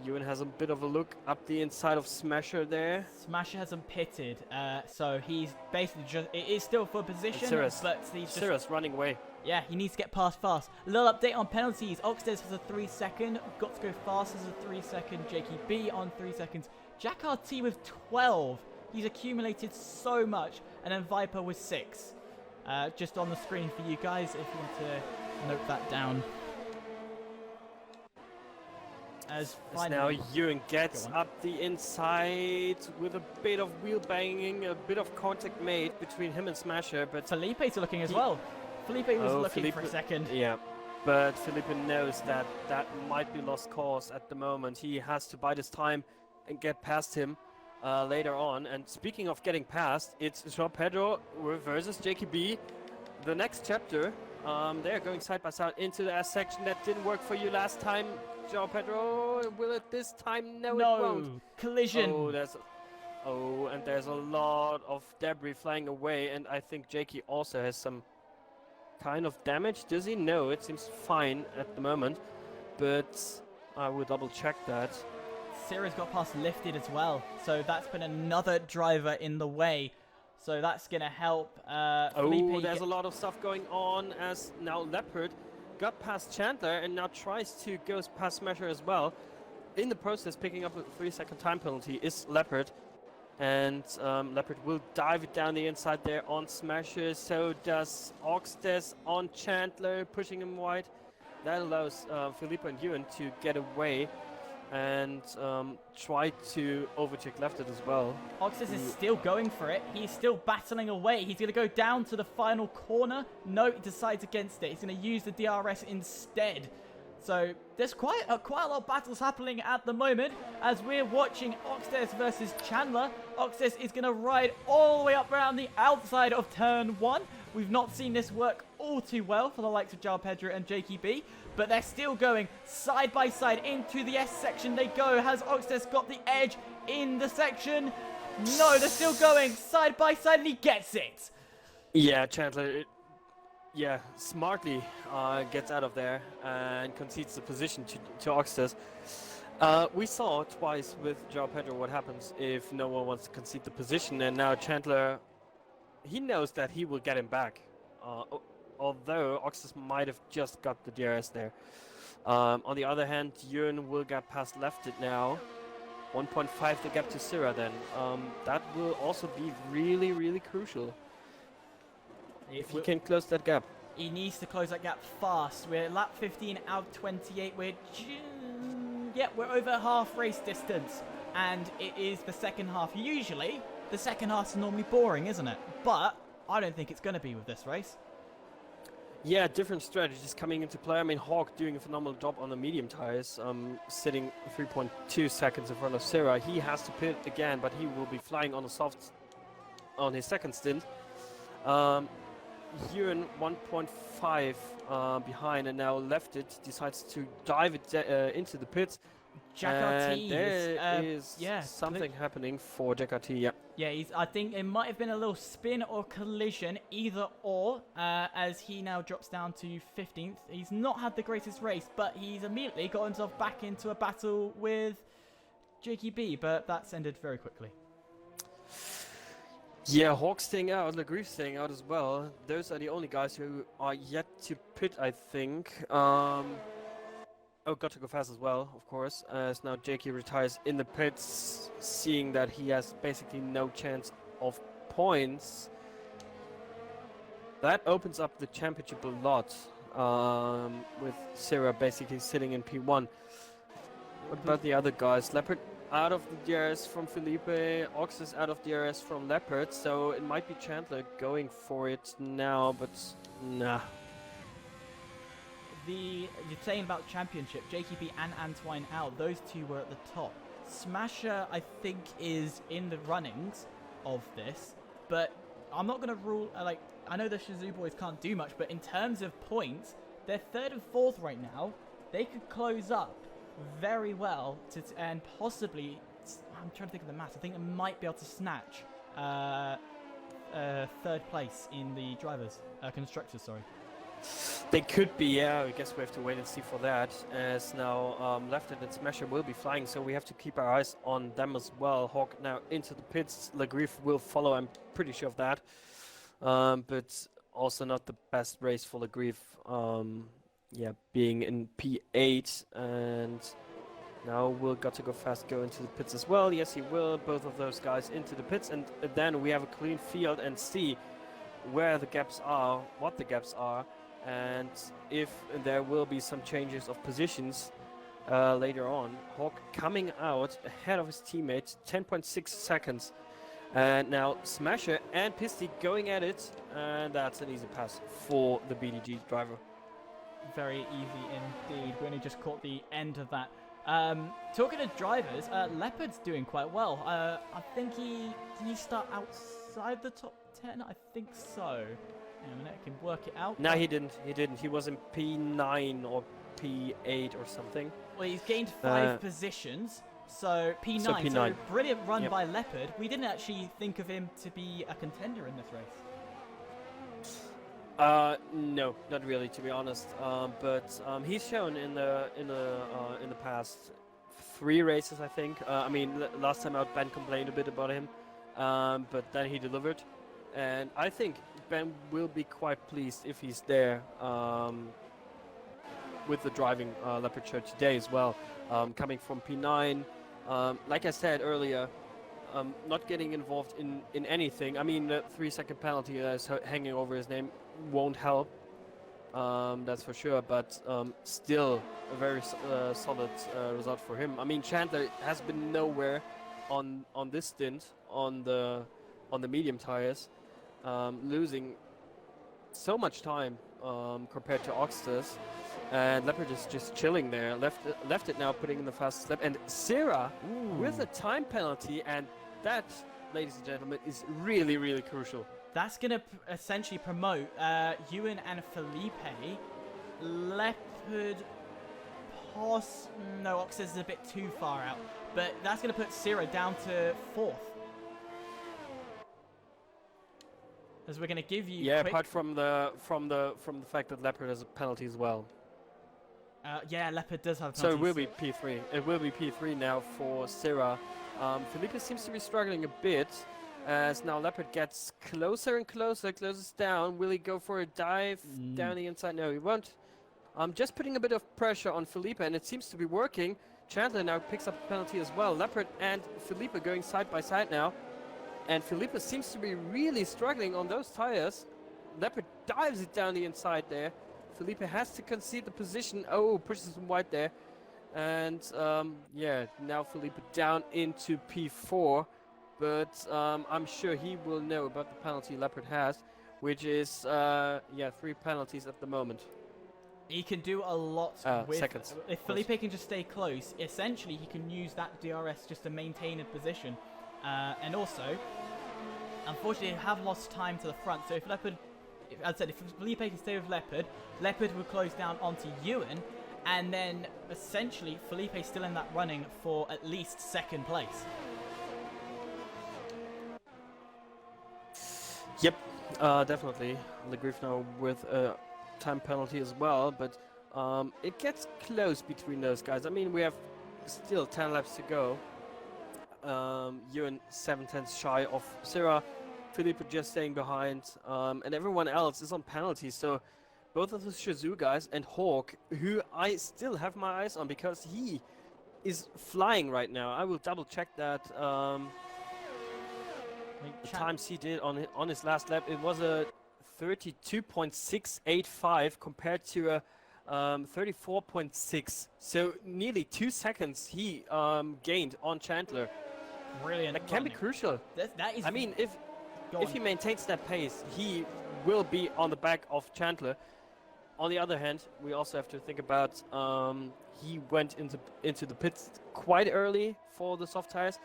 Ewan has a bit of a look up the inside of Smasher there. Smasher hasn't pitted, so he's basically it is still for position, but he's Cirrus running away. Yeah, he needs to get past fast. A little update on penalties. Oxtes has a 3 second. Got to go fast has a 3 second. Jakey B on 3 seconds. Jack RT with 12. He's accumulated so much. And then Viper with 6. Just on the screen for you guys if you want to note that down. As now Ewan gets up the inside with a bit of wheel banging, a bit of contact made between him and Smasher, but Felipe's looking as well. Felipe was looking for a second. Yeah, but Felipe knows that might be lost cause at the moment. He has to bide his time and get past him later on. And speaking of getting past, it's João Pedro versus Jakey B. The next chapter, they're going side by side into the S section. That didn't work for you last time. João Pedro, will it this time? No, it won't. Collision. And there's a lot of debris flying away, and I think Jakey also has some kind of damage. Does he? No, it seems fine at the moment, but I will double check that. Sierra's got past lifted as well, so that's been another driver in the way. So that's going to help. Felipe there's a lot of stuff going on as now Leopard got past Chandler and now tries to go past Smasher as well. In the process, picking up a 3 second time penalty is Leopard. And Leopard will dive it down the inside there on Smasher. So does Oxtes on Chandler, pushing him wide. That allows Felipe and Ewan to get away and try to overtake Leopard as well. Oxtes is still going for it. He's still battling away. He's going to go down to the final corner. No, he decides against it. He's going to use the DRS instead. So there's quite a lot of battles happening at the moment as we're watching Oxtes versus Chandler. Oxtes is going to ride all the way up around the outside of turn 1. We've not seen this work all too well for the likes of João Pedro and Jakey B, but they're still going side by side into the S section. They go. Has Oxtes got the edge in the section? No, they're still going side by side, and he gets it. Yeah, Chandler, smartly gets out of there and concedes the position to Oxtes. We saw twice with João Pedro what happens if no one wants to concede the position, and now Chandler, he knows that he will get him back. Although Oxtes might have just got the DRS there. On the other hand, Jürgen will get past left it now. 1.5 the gap to Sira then. That will also be really, really crucial. If he can close that gap. He needs to close that gap fast. We're at lap 15 out of 28. We're over half race distance. And it is the second half. Usually, the second half is normally boring, isn't it? But I don't think it's going to be with this race. Yeah, different strategies coming into play. I mean, Hawk doing a phenomenal job on the medium tires, sitting 3.2 seconds in front of Sira. He has to pit again, but he will be flying on the softs on his second stint. Ewan 1.5 behind, and now left it, decides to dive it into the pits. Jack there is something happening for Jack RT, yeah. Yeah, I think it might have been a little spin or collision, either or, as he now drops down to 15th. He's not had the greatest race, but he's immediately got himself back into a battle with Jakey B, but that's ended very quickly. Yeah, Hawk staying out, Legrief staying out as well. Those are the only guys who are yet to pit, I think. Got to go fast as well, of course, as now Jakey retires in the pits, seeing that he has basically no chance of points. That opens up the championship a lot, with Sira basically sitting in P1. What about the other guys? Leopard out of the DRS from Felipe, Oxes out of DRS from Leopard, so it might be Chandler going for it now, but nah. You're saying about championship, JKB and Antoine out, those two were at the top. Smasher, I think, is in the runnings of this, but I'm not going to rule, I know the Shizou boys can't do much, but in terms of points, they're third and fourth right now. They could close up very well and possibly, I'm trying to think of the maths, I think they might be able to snatch third place in the constructors, sorry. They could be, yeah. I guess we have to wait and see for that. As now Left and Smasher will be flying, so we have to keep our eyes on them as well. Hawk now into the pits. Legrief will follow, I'm pretty sure of that. But also not the best race for Legrief. Being in P8. And now will Got to Go Fast go into the pits as well. Yes, he will. Both of those guys into the pits. And then we have a clean field and see where the gaps are, what the gaps are. And if there will be some changes of positions later on. Hawk coming out ahead of his teammates, 10.6 seconds. And now Smasher and Pisty going at it, and that's an easy pass for the BDG driver. Very easy indeed. We only just caught the end of that. Talking of drivers, Leopard's doing quite well. I think did he start outside the top 10? I think so. In a minute, I can work it out. No, he didn't. He was in P9 or P8 or something. Well, he's gained 5 positions. So P9. So P9. Brilliant run by Leopard. We didn't actually think of him to be a contender in this race. No, not really, to be honest. But he's shown in the past 3 races, I think. Last time out, Ben complained a bit about him, but then he delivered. And I think Ben will be quite pleased if he's there with the driving Leopard shirt today as well. Coming from P9, like I said earlier, not getting involved in anything. I mean, the 3-second penalty that's hanging over his name won't help, that's for sure, but still a very solid result for him. I mean, Chandler has been nowhere on this stint on the medium tires. Losing so much time compared to Oxtes, and Leopard is just chilling there. Left it now, putting in the fastest lap, and Sira with a time penalty, and that, ladies and gentlemen, is really, really crucial. That's going to essentially promote Ewan and Felipe. Leopard... No, Oxes is a bit too far out. But that's going to put Sierra down to 4th. As we're going to give you apart from the fact that Leopard has a penalty as well. Yeah, Leopard does have penalties. So it will be P3. It will be P3 now for Sierra. Felipe seems to be struggling a bit, as now Leopard gets closer and closer, closes down. Will he go for a dive down the inside? No, he won't. Just putting a bit of pressure on Felipe, and it seems to be working. Chandler now picks up a penalty as well. Leopard and Felipe going side by side now. And Felipe seems to be really struggling on those tires. Leopard dives it down the inside there. Felipe has to concede the position. Oh, pushes him wide there. And yeah, now Felipe down into P4. But I'm sure he will know about the penalty Leopard has, which is 3 penalties at the moment. He can do a lot with seconds. If Felipe can just stay close, essentially he can use that DRS just to maintain a position. And also, unfortunately, have lost time to the front. So if Leopard, as I said, if Felipe can stay with Leopard, Leopard will close down onto Ewan, and then essentially Felipe's still in that running for at least 2nd place. Yep, definitely. Legriff now with a time penalty as well, but it gets close between those guys. I mean, we have still 10 laps to go. Ewan 7/10 shy of Sierra, Felipe just staying behind, and everyone else is on penalties. So both of the Shazoo guys and Hawk, who I still have my eyes on because he is flying right now. I will double check that. The times he did on his last lap, it was a 32.685 compared to a 34.6. So nearly 2 seconds he gained on Chandler. Brilliant. That can be crucial. That is. I mean, if he maintains that pace, he will be on the back of Chandler. On the other hand, we also have to think about he went into the pits quite early for the soft tires.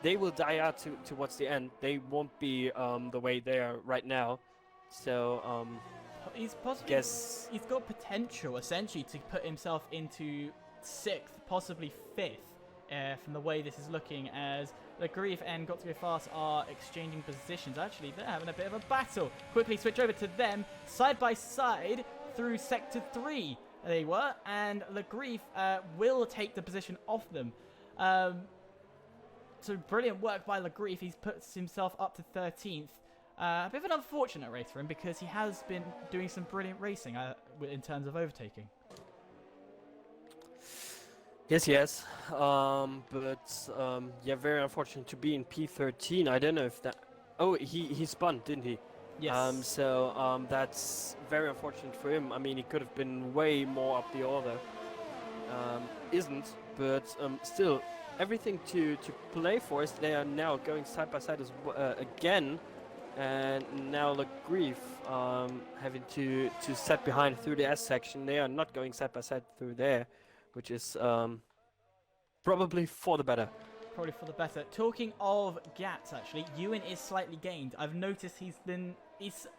They will die out towards the end. They won't be the way they are right now. So he's got potential essentially to put himself into 6th, possibly 5th, from the way this is looking, as Legriff and Got to Go Fast are exchanging positions. Actually, they're having a bit of a battle. Quickly switch over to them, side by side through Sector 3 they were, and Legriff will take the position off them. So brilliant work by Legriff. He's put himself up to 13th. A bit of an unfortunate race for him because he has been doing some brilliant racing in terms of overtaking. Yes, yes. Yeah, very unfortunate to be in P13. I don't know if that... Oh, he spun, didn't he? Yes. So that's very unfortunate for him. I mean, he could have been way more up the order. Isn't, but still, everything to play for is they are now going side by side again. And now Legriff having to set behind through the S section. They are not going side by side through there, which is probably for the better. Probably for the better. Talking of gaps, actually, Ewan is slightly gained. I've noticed he's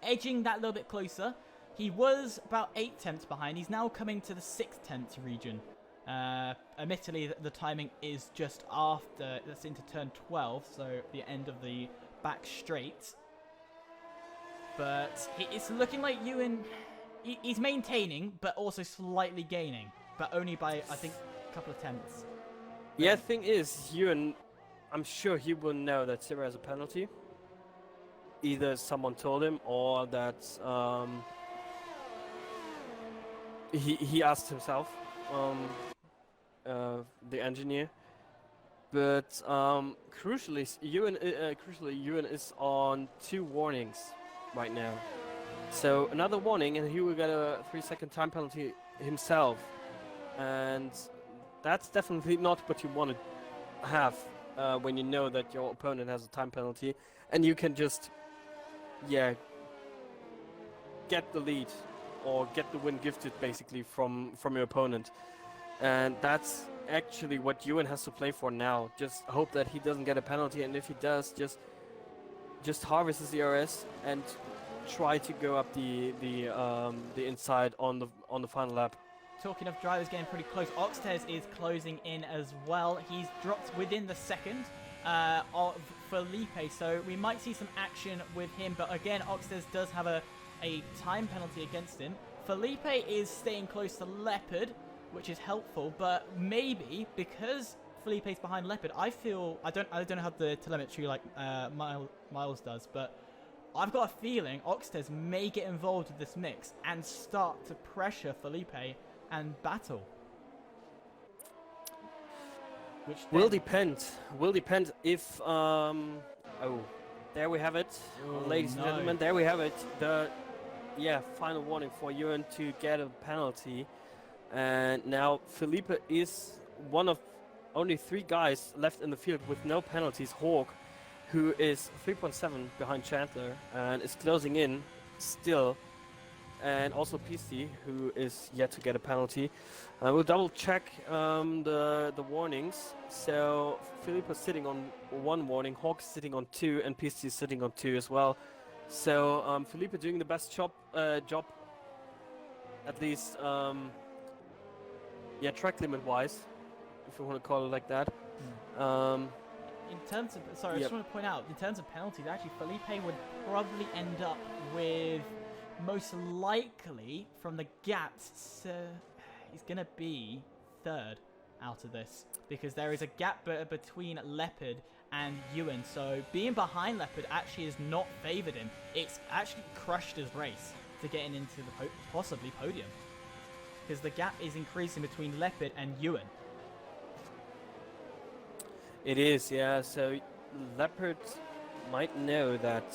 edging that a little bit closer. He was about 8 tenths behind. He's now coming to the 6 tenths region. Admittedly, the timing is just after, that's into turn 12, so the end of the back straight. But it's looking like Ewan, he's maintaining, but also slightly gaining. But only by, I think, a couple of tenths. Yeah, thing is, Ewan, I'm sure he will know that Sierra has a penalty. Either someone told him, or that he asked himself, the engineer. But crucially, Ewan is on 2 warnings right now. So another warning, and he will get a 3-second time penalty himself. And that's definitely not what you want to have when you know that your opponent has a time penalty, and you can just, get the lead or get the win gifted basically from your opponent. And that's actually what Ewan has to play for now. Just hope that he doesn't get a penalty, and if he does, just just harvest his ERS and try to go up the inside on the final lap. Talking of drivers getting pretty close, Oxtez is closing in as well. He's dropped within the second of Felipe, so we might see some action with him. But again, Oxtez does have a time penalty against him. Felipe is staying close to Leopard, which is helpful, but maybe because Felipe's behind Leopard, I don't know how the telemetry like Miles does, but I've got a feeling Oxtez may get involved with this mix and start to pressure Felipe and battle. Which Will depend. Will depend if there we have it, ladies and gentlemen. There we have it. The final warning for Ewan to get a penalty, and now Felipe is one of only 3 guys left in the field with no penalties. Hawk, who is 3.7 behind Chandler and is closing in still, and also PC, who is yet to get a penalty. We'll double check the warnings. So Felipe is sitting on 1 warning, Hawk is sitting on 2, and PC is sitting on 2 as well. So Felipe doing the best job, at least, track limit wise, if you want to call it like that. In terms of, sorry, I just want to point out, in terms of penalties, actually Felipe would probably end up with, most likely, from the gaps, he's going to be 3rd out of this, because there is a gap between Leopard and Ewan, so being behind Leopard actually has not favoured him. It's actually crushed his race to getting into the possibly podium, because the gap is increasing between Leopard and Ewan. It is, yeah. So Leopard might know that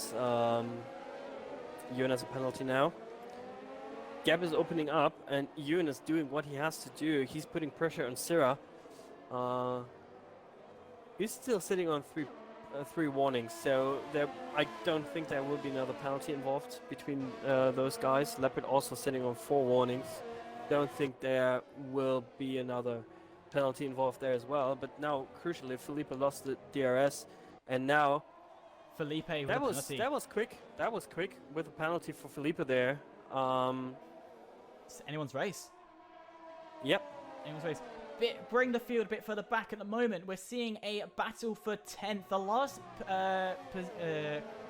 Ewan has a penalty now. Gap is opening up, and Ewan is doing what he has to do. He's putting pressure on Syrah. He's still sitting on 3 warnings, so I don't think there will be another penalty involved between those guys. Leopard also sitting on 4 warnings. Don't think there will be another penalty involved there as well. But now, crucially, Felipe lost the DRS, and now Felipe with that was quick. That was quick with a penalty for Felipe there. It's anyone's race. Yep. Anyone's race. Bring the field a bit further back at the moment. We're seeing a battle for 10th. The last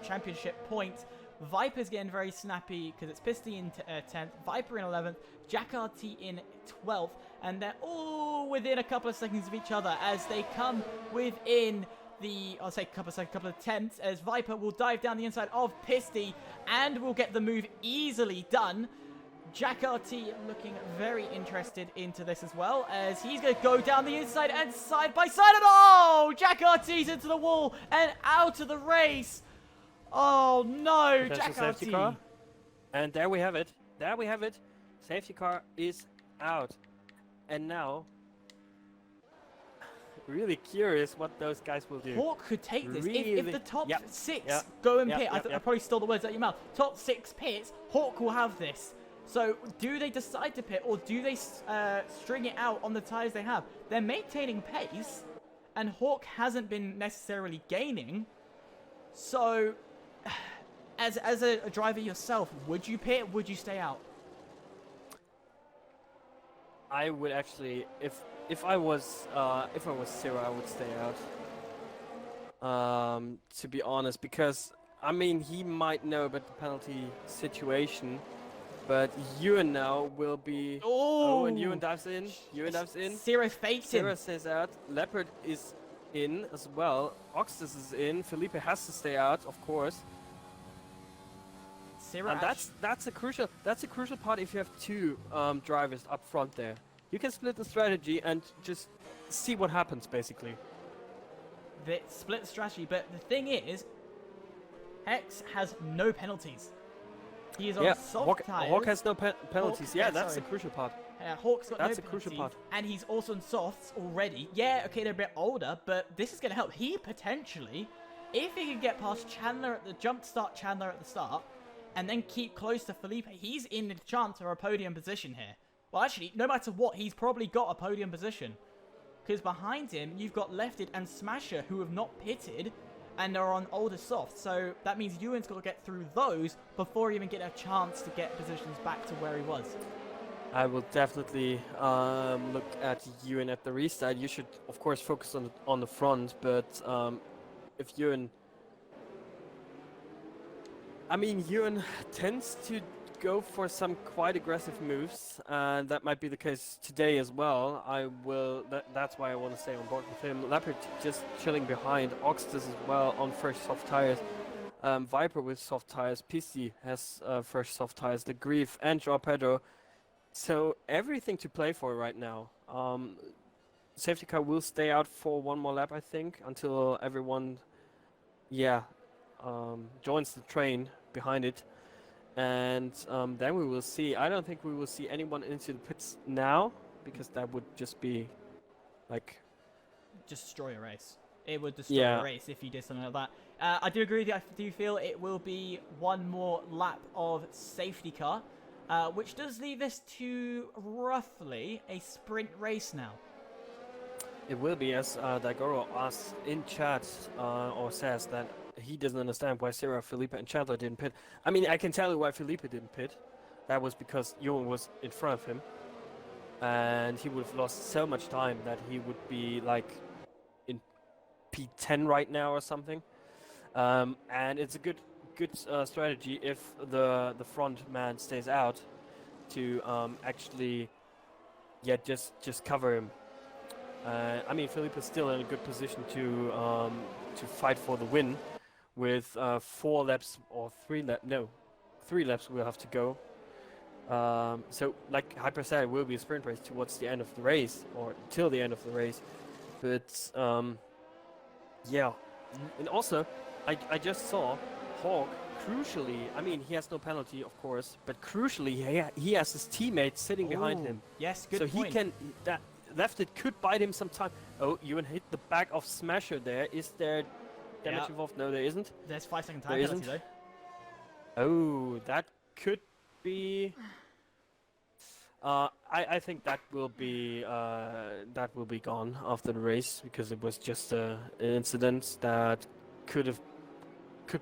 championship point. Viper's getting very snappy because it's Pisty in 10th, Viper in 11th, Jack RT in 12th, and they're all within a couple of seconds of each other as they come within the, I'll say couple of tenths, as Viper will dive down the inside of Pisty and will get the move easily done. Jack RT looking very interested into this as well, as he's going to go down the inside and side by side, and oh! Jack RT's into the wall and out of the race. Oh no, Jack safety RT. car. And there we have it. There we have it. Safety car is out. And now, really curious what those guys will do. Hawk could take this. Really? If the top 6 go and pit, I probably stole the words out of your mouth. Top 6 pits, Hawk will have this. So, do they decide to pit, or do they string it out on the tyres they have? They're maintaining pace, and Hawk hasn't been necessarily gaining. So, as a driver yourself, would you pit? Would you stay out? I would actually, if I was Syrah, I would stay out. To be honest, because I mean he might know about the penalty situation. But Ewan now will be... Oh, and Ewan dives in. Ewan dives in. Syrah fakes him. Syrah stays out. Leopard is in as well. Oxtis is in. Felipe has to stay out, of course. Syrah. And that's a crucial part if you have 2 drivers up front there. You can split the strategy and just see what happens, basically. They split the strategy, but the thing is, Hex has no penalties. He is on soft tires. Hawk has no penalties. That's the crucial part. Hawk's got That's no a crucial penalties, part. and he's also on softs already. Yeah, okay, they're a bit older, but this is going to help. He potentially, if he can get past Chandler at the Chandler at the start, and then keep close to Felipe, he's in the chance for a podium position here. Well, actually, no matter what, he's probably got a podium position. Because behind him, you've got Lefted and Smasher, who have not pitted, and are on older softs. So that means Ewan's got to get through those before he even get a chance to get positions back to where he was. I will definitely look at Ewan at the restart. You should, of course, focus on the front, but if Ewan... I mean, Ewan tends to go for some quite aggressive moves, and that might be the case today as well. That's why I want to stay on board with him. Leopard just chilling behind. Oxtus as well on fresh soft tires. Viper with soft tires. PC has fresh soft tires. The Grief and Joao Pedro. So everything to play for right now. Safety car will stay out for one more lap, I think, until everyone, joins the train behind it, and then we will see. I don't think we will see anyone into the pits now, because that would just be like destroy a race. It would destroy a race if you did something like that. I do agree with you. I do feel it will be one more lap of safety car. Which does leave us to roughly a sprint race now. It will be, as Daigoro asks in chat, or says that he doesn't understand why Sarah, Felipe, and Chandler didn't pit. I mean, I can tell you why Felipe didn't pit. That was because Ewan was in front of him, and he would have lost so much time that he would be like in P10 right now or something. And it's a good strategy if the front man stays out to actually just cover him. I mean, Felipe is still in a good position to fight for the win with 4 laps or 3 laps we'll have to go. So like Hyper said, it will be a sprint race towards the end of the race, or till the end of the race. But and also I just saw Hawk, crucially, I mean, he has no penalty, of course, but crucially, he has his teammate sitting behind him. Yes, good so point. He can, that left it could bite him some time. Oh, Ewan hit the back of Smasher there. Is there damage involved? No, there isn't. There's 5-second time penalty, though. Oh, that could be... I think that will be gone after the race, because it was just an incident that could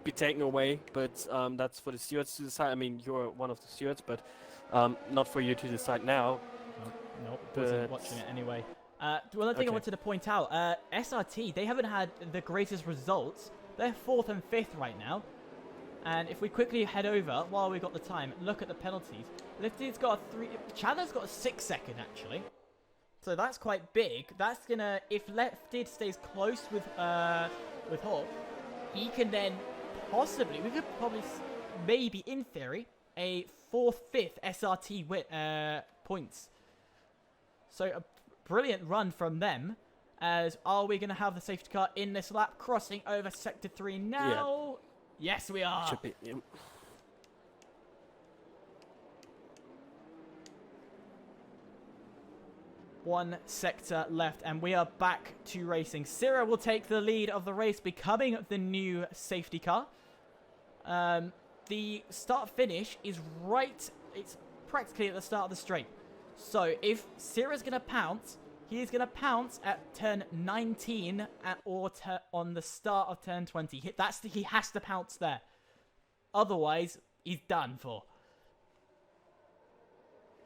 be taken away, but that's for the stewards to decide. I mean, you're one of the stewards, but not for you to decide now. Nope, wasn't watching it anyway. One other thing I wanted to point out, SRT, they haven't had the greatest results. They're 4th and 5th right now. And if we quickly head over, while we've got the time, look at the penalties. Lifted's got a 3... Chandler's got a 6-second, actually. So that's quite big. That's gonna... If Lifted stays close with Hawk, he can then possibly... We could probably, maybe, in theory, a 4th, 5th SRT points. So a brilliant run from them. As are we going to have the safety car in this lap, crossing over Sector 3 now? Yeah. Yes, we are. Should be, yeah. One sector left, and we are back to racing. Syrah will take the lead of the race, becoming the new safety car. The start-finish is right... It's practically at the start of the straight. So if Syrah's going to pounce, he is going to pounce at turn 19 or on the start of turn 20. He has to pounce there. Otherwise, he's done for.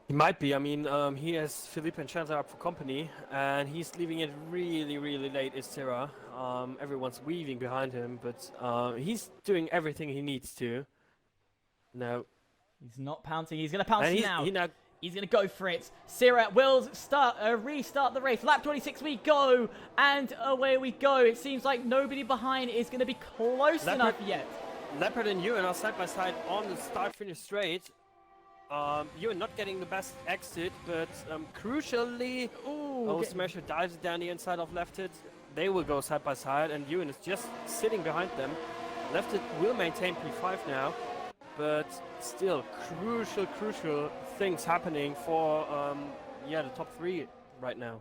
He might be. I mean, he has Felipe and Chandler up for company, and he's leaving it really, really late, is Syrah. Everyone's weaving behind him, but he's doing everything he needs to. No. He's not pouncing. He's going to pounce now. He's going to go for it. Syrah will restart the race. Lap 26 we go. And away we go. It seems like nobody behind is going to be close enough yet. Leopard and Ewan are side by side on the start-finish straight. Ewan not getting the best exit, but crucially... Smasher dives down the inside of Lefted. They will go side by side, and Ewan is just sitting behind them. Lefted will maintain P5 now. But still, crucial things happening for the top 3 right now.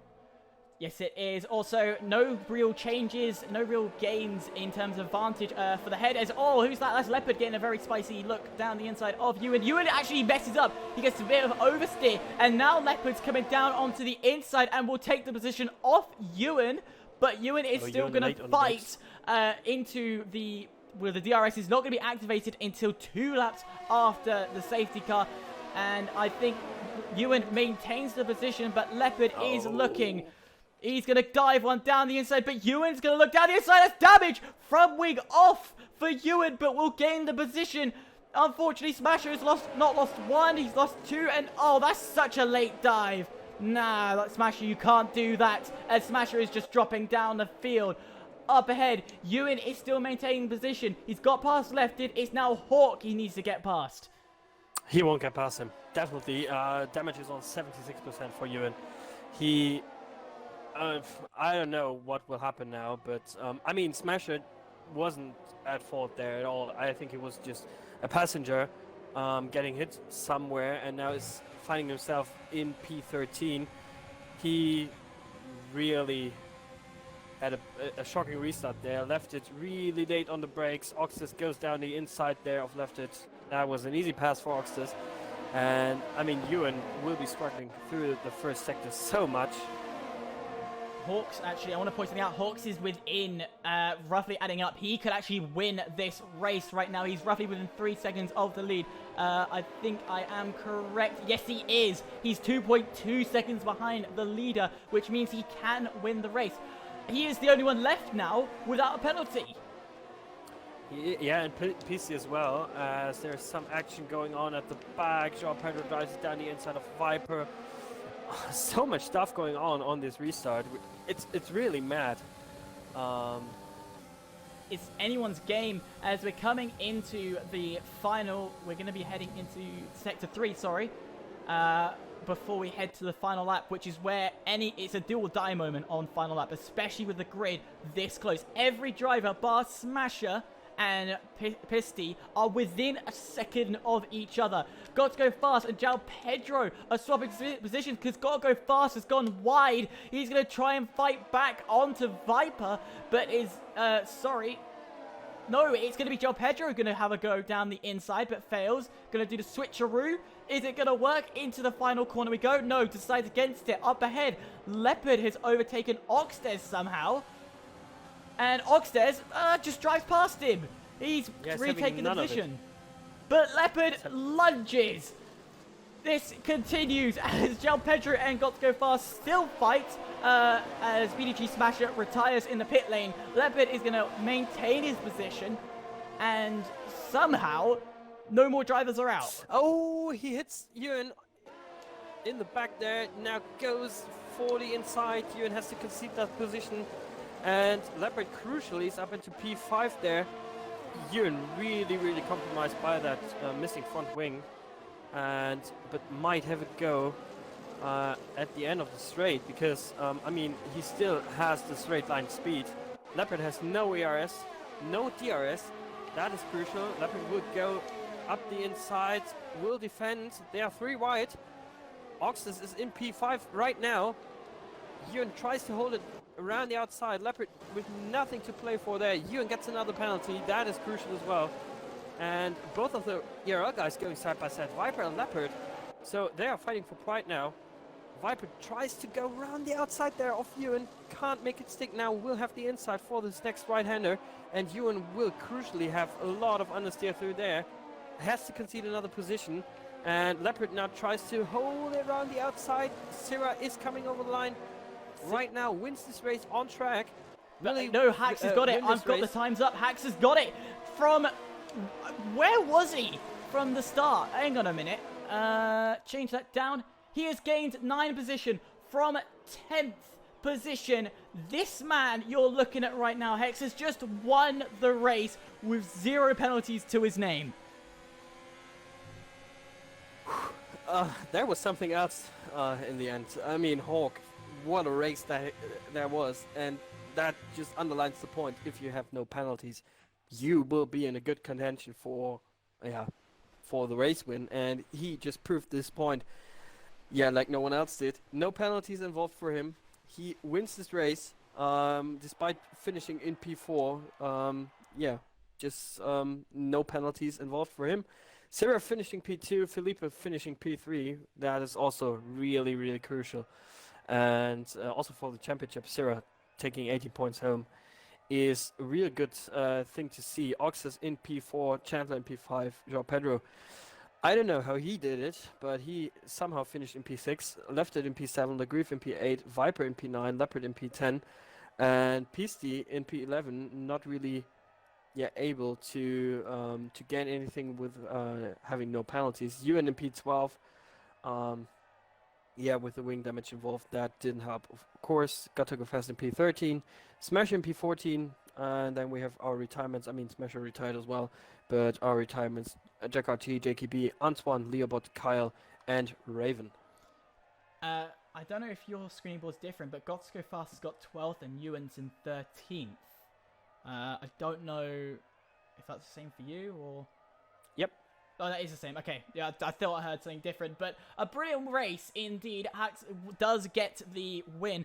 Yes, it is. Also, no real changes, no real gains in terms of advantage for the headers. Oh, who's that? That's Leopard getting a very spicy look down the inside of Ewan. Ewan actually messes up. He gets a bit of oversteer. And now Leopard's coming down onto the inside and will take the position off Ewan. but Ewan is still Ewan going late to on the fight into the... Well, the DRS is not going to be activated until 2 laps after the safety car. And I think Ewan maintains the position, but Leopard is looking. He's going to dive one down the inside, but Ewan's going to look down the inside. That's damage from wing off for Ewan, but will gain the position. Unfortunately, Smasher has not lost 1, he's lost 2, and oh, that's such a late dive. Nah, Smasher, you can't do that, as Smasher is just dropping down the field. Up ahead, Ewan is still maintaining position. He's got past Lefted. It's now Hawk he needs to get past. He won't get past him. Definitely. Damage is on 76% for Ewan. He... I don't know what will happen now, but... I mean, Smasher wasn't at fault there at all. I think he was just a passenger getting hit somewhere, and now is finding himself in P13. He really... had a shocking restart there. Left it really late on the brakes. Oxtis goes down the inside there of left it. That was an easy pass for Oxtis. And I mean, Ewan will be struggling through the first sector so much. Hawks, actually, I want to point something out. Hawks is within, roughly adding up. He could actually win this race right now. He's roughly within 3 seconds of the lead. I think I am correct. Yes, he is. He's 2.2 seconds behind the leader, which means he can win the race. He is the only one left now without a penalty. Yeah, and PC as well, as there's some action going on at the back. Joao Pedro drives down the inside of Viper. So much stuff going on this restart. It's really mad. It's anyone's game as we're coming into the final. We're going to be heading into Sector 3, sorry. Before we head to the final lap, which is where it's a do or die moment on final lap, especially with the grid this close. Every driver, bar Smasher and Pisty, are within a second of each other. Got to Go Fast and Joao Pedro are swapping positions because Got to Go Fast has gone wide. He's going to try and fight back onto Viper, but is, sorry. No, it's going to be Joao Pedro going to have a go down the inside, but fails. Going to do the switcheroo. Is it going to work? Into the final corner we go. No, decides against it. Up ahead, Leopard has overtaken Oxtes somehow. And Oxtes just drives past him. He's retaken the position. But Leopard lunges. This continues as Joao Pedro and Got to Go Fast still fight as BDG Smasher retires in the pit lane. Leopard is going to maintain his position, and somehow no more drivers are out. Oh, he hits Ewan in the back there. Now goes for the inside. Ewan has to concede that position, and Leopard crucially is up into P5 there. Ewan really compromised by that missing front wing. But might have a go at the end of the straight because I mean, he still has the straight line speed. Leopard has no ERS, no DRS. That is crucial. Leopard would go up the inside, will defend. They are 3 wide. Oxus is in P5 right now. Ewan tries to hold it around the outside. Leopard with nothing to play for there. Ewan gets another penalty. That is crucial as well. And both of the ERL guys going side by side, Viper and Leopard. So they are fighting for pride now. Viper tries to go around the outside there of Ewan. Can't make it stick now. Will have the inside for this next right-hander. And Ewan will crucially have a lot of understeer through there. Has to concede another position. And Leopard now tries to hold it around the outside. Syrah is coming over the line. Right now wins this race on track. No, Hax has got it. I've got the times up. Hax has got it from... Where was he from the start? Hang on a minute. Change that down. He has gained 9 position from 10th position. This man you're looking at right now, Hex, has just won the race with 0 penalties to his name. There was something else in the end. I mean, Hawk, what a race that was. And that just underlines the point. If you have no penalties, you will be in a good contention for the race win, and he just proved this point, like no one else did. No penalties involved for him. He wins this race, despite finishing in P4. Just no penalties involved for him. Syrah finishing P2, Felipe finishing P3. That is also really crucial, and also for the championship, Syrah taking 18 points home is a real good thing to see. Oxus in P4, Chandler in P5, João Pedro. I don't know how he did it, but he somehow finished in P6, left it in P7, Legrief in P8, Viper in P9, Leopard in P10, and Peasty in P11. Not really, yeah, able to gain anything with having no penalties. Ewan in P12. Yeah, with the wing damage involved, that didn't help. Of course, got to go fast in P13, Smash in P14, and then we have our retirements. I mean, Smasher retired as well, but our retirements: Jack RT, JKB, Antoine, Leobot, Kyle, and Raven. I don't know if your screening board's different, but Got to Go Fast has got 12th and Ewan's in 13th. I don't know if that's the same for you or. Yep. Oh, that is the same. Okay, yeah, I thought I heard something different, but a brilliant race indeed. Hax does get the win.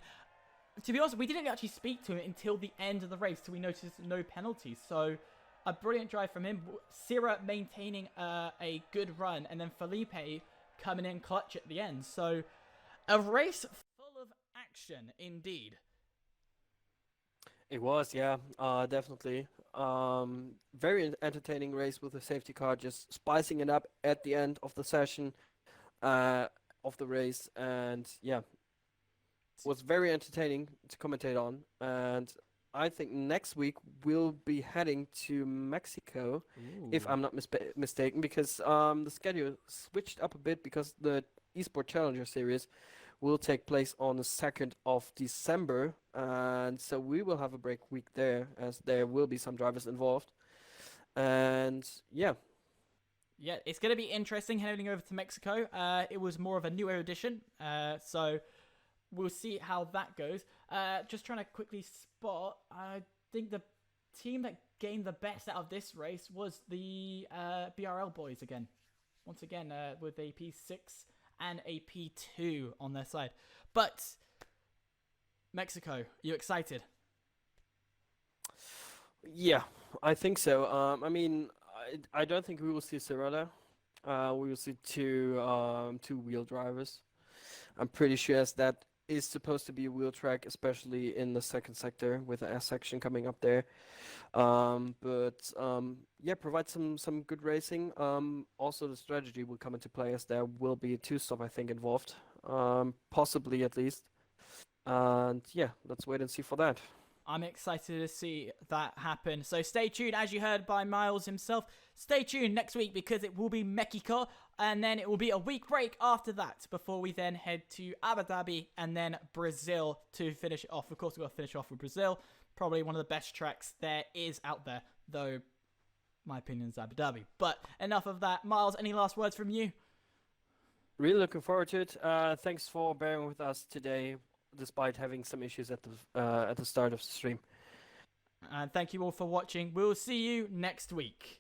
To be honest, we didn't actually speak to him until the end of the race, so we noticed no penalties. So, a brilliant drive from him. Sierra maintaining a good run, and then Felipe coming in clutch at the end. So, a race full of action indeed. It was, yeah, definitely. Very entertaining race with the safety car, just spicing it up at the end of the session, of the race, and yeah, was very entertaining to commentate on. And I think next week we'll be heading to Mexico, if I'm not mistaken, because the schedule switched up a bit because the Esport Challenger Series will take place on the 2nd of December, and so we will have a break week there, as there will be some drivers involved. And yeah, it's going to be interesting heading over to Mexico. It was more of a new edition, so we'll see how that goes. Just trying to quickly spot, I think the team that gained the best out of this race was the BRL boys again. Once again, with a P6 and a P2 on their side. But Mexico, you excited? yeah, I think so. I mean, I don't think we will see Cirella. We will see two wheel drivers. I'm pretty sure as that is supposed to be a wheel track, especially in the second sector with the S section coming up there. Yeah, provide some good racing. Also, the strategy will come into play as there will be a two-stop, I think, involved, possibly at least. And yeah, let's wait and see for that. I'm excited to see that happen. So stay tuned, as you heard by Miles himself. Stay tuned next week because it will be Mexico, and then it will be a week break after that before we then head to Abu Dhabi and then Brazil to finish it off. Of course, we've got to finish off with Brazil. Probably one of the best tracks there is out there, though my opinion is Abu Dhabi. But enough of that. Miles, any last words from you? Really looking forward to it. Thanks for bearing with us today, despite having some issues at the start of the stream. And thank you all for watching. We'll see you next week.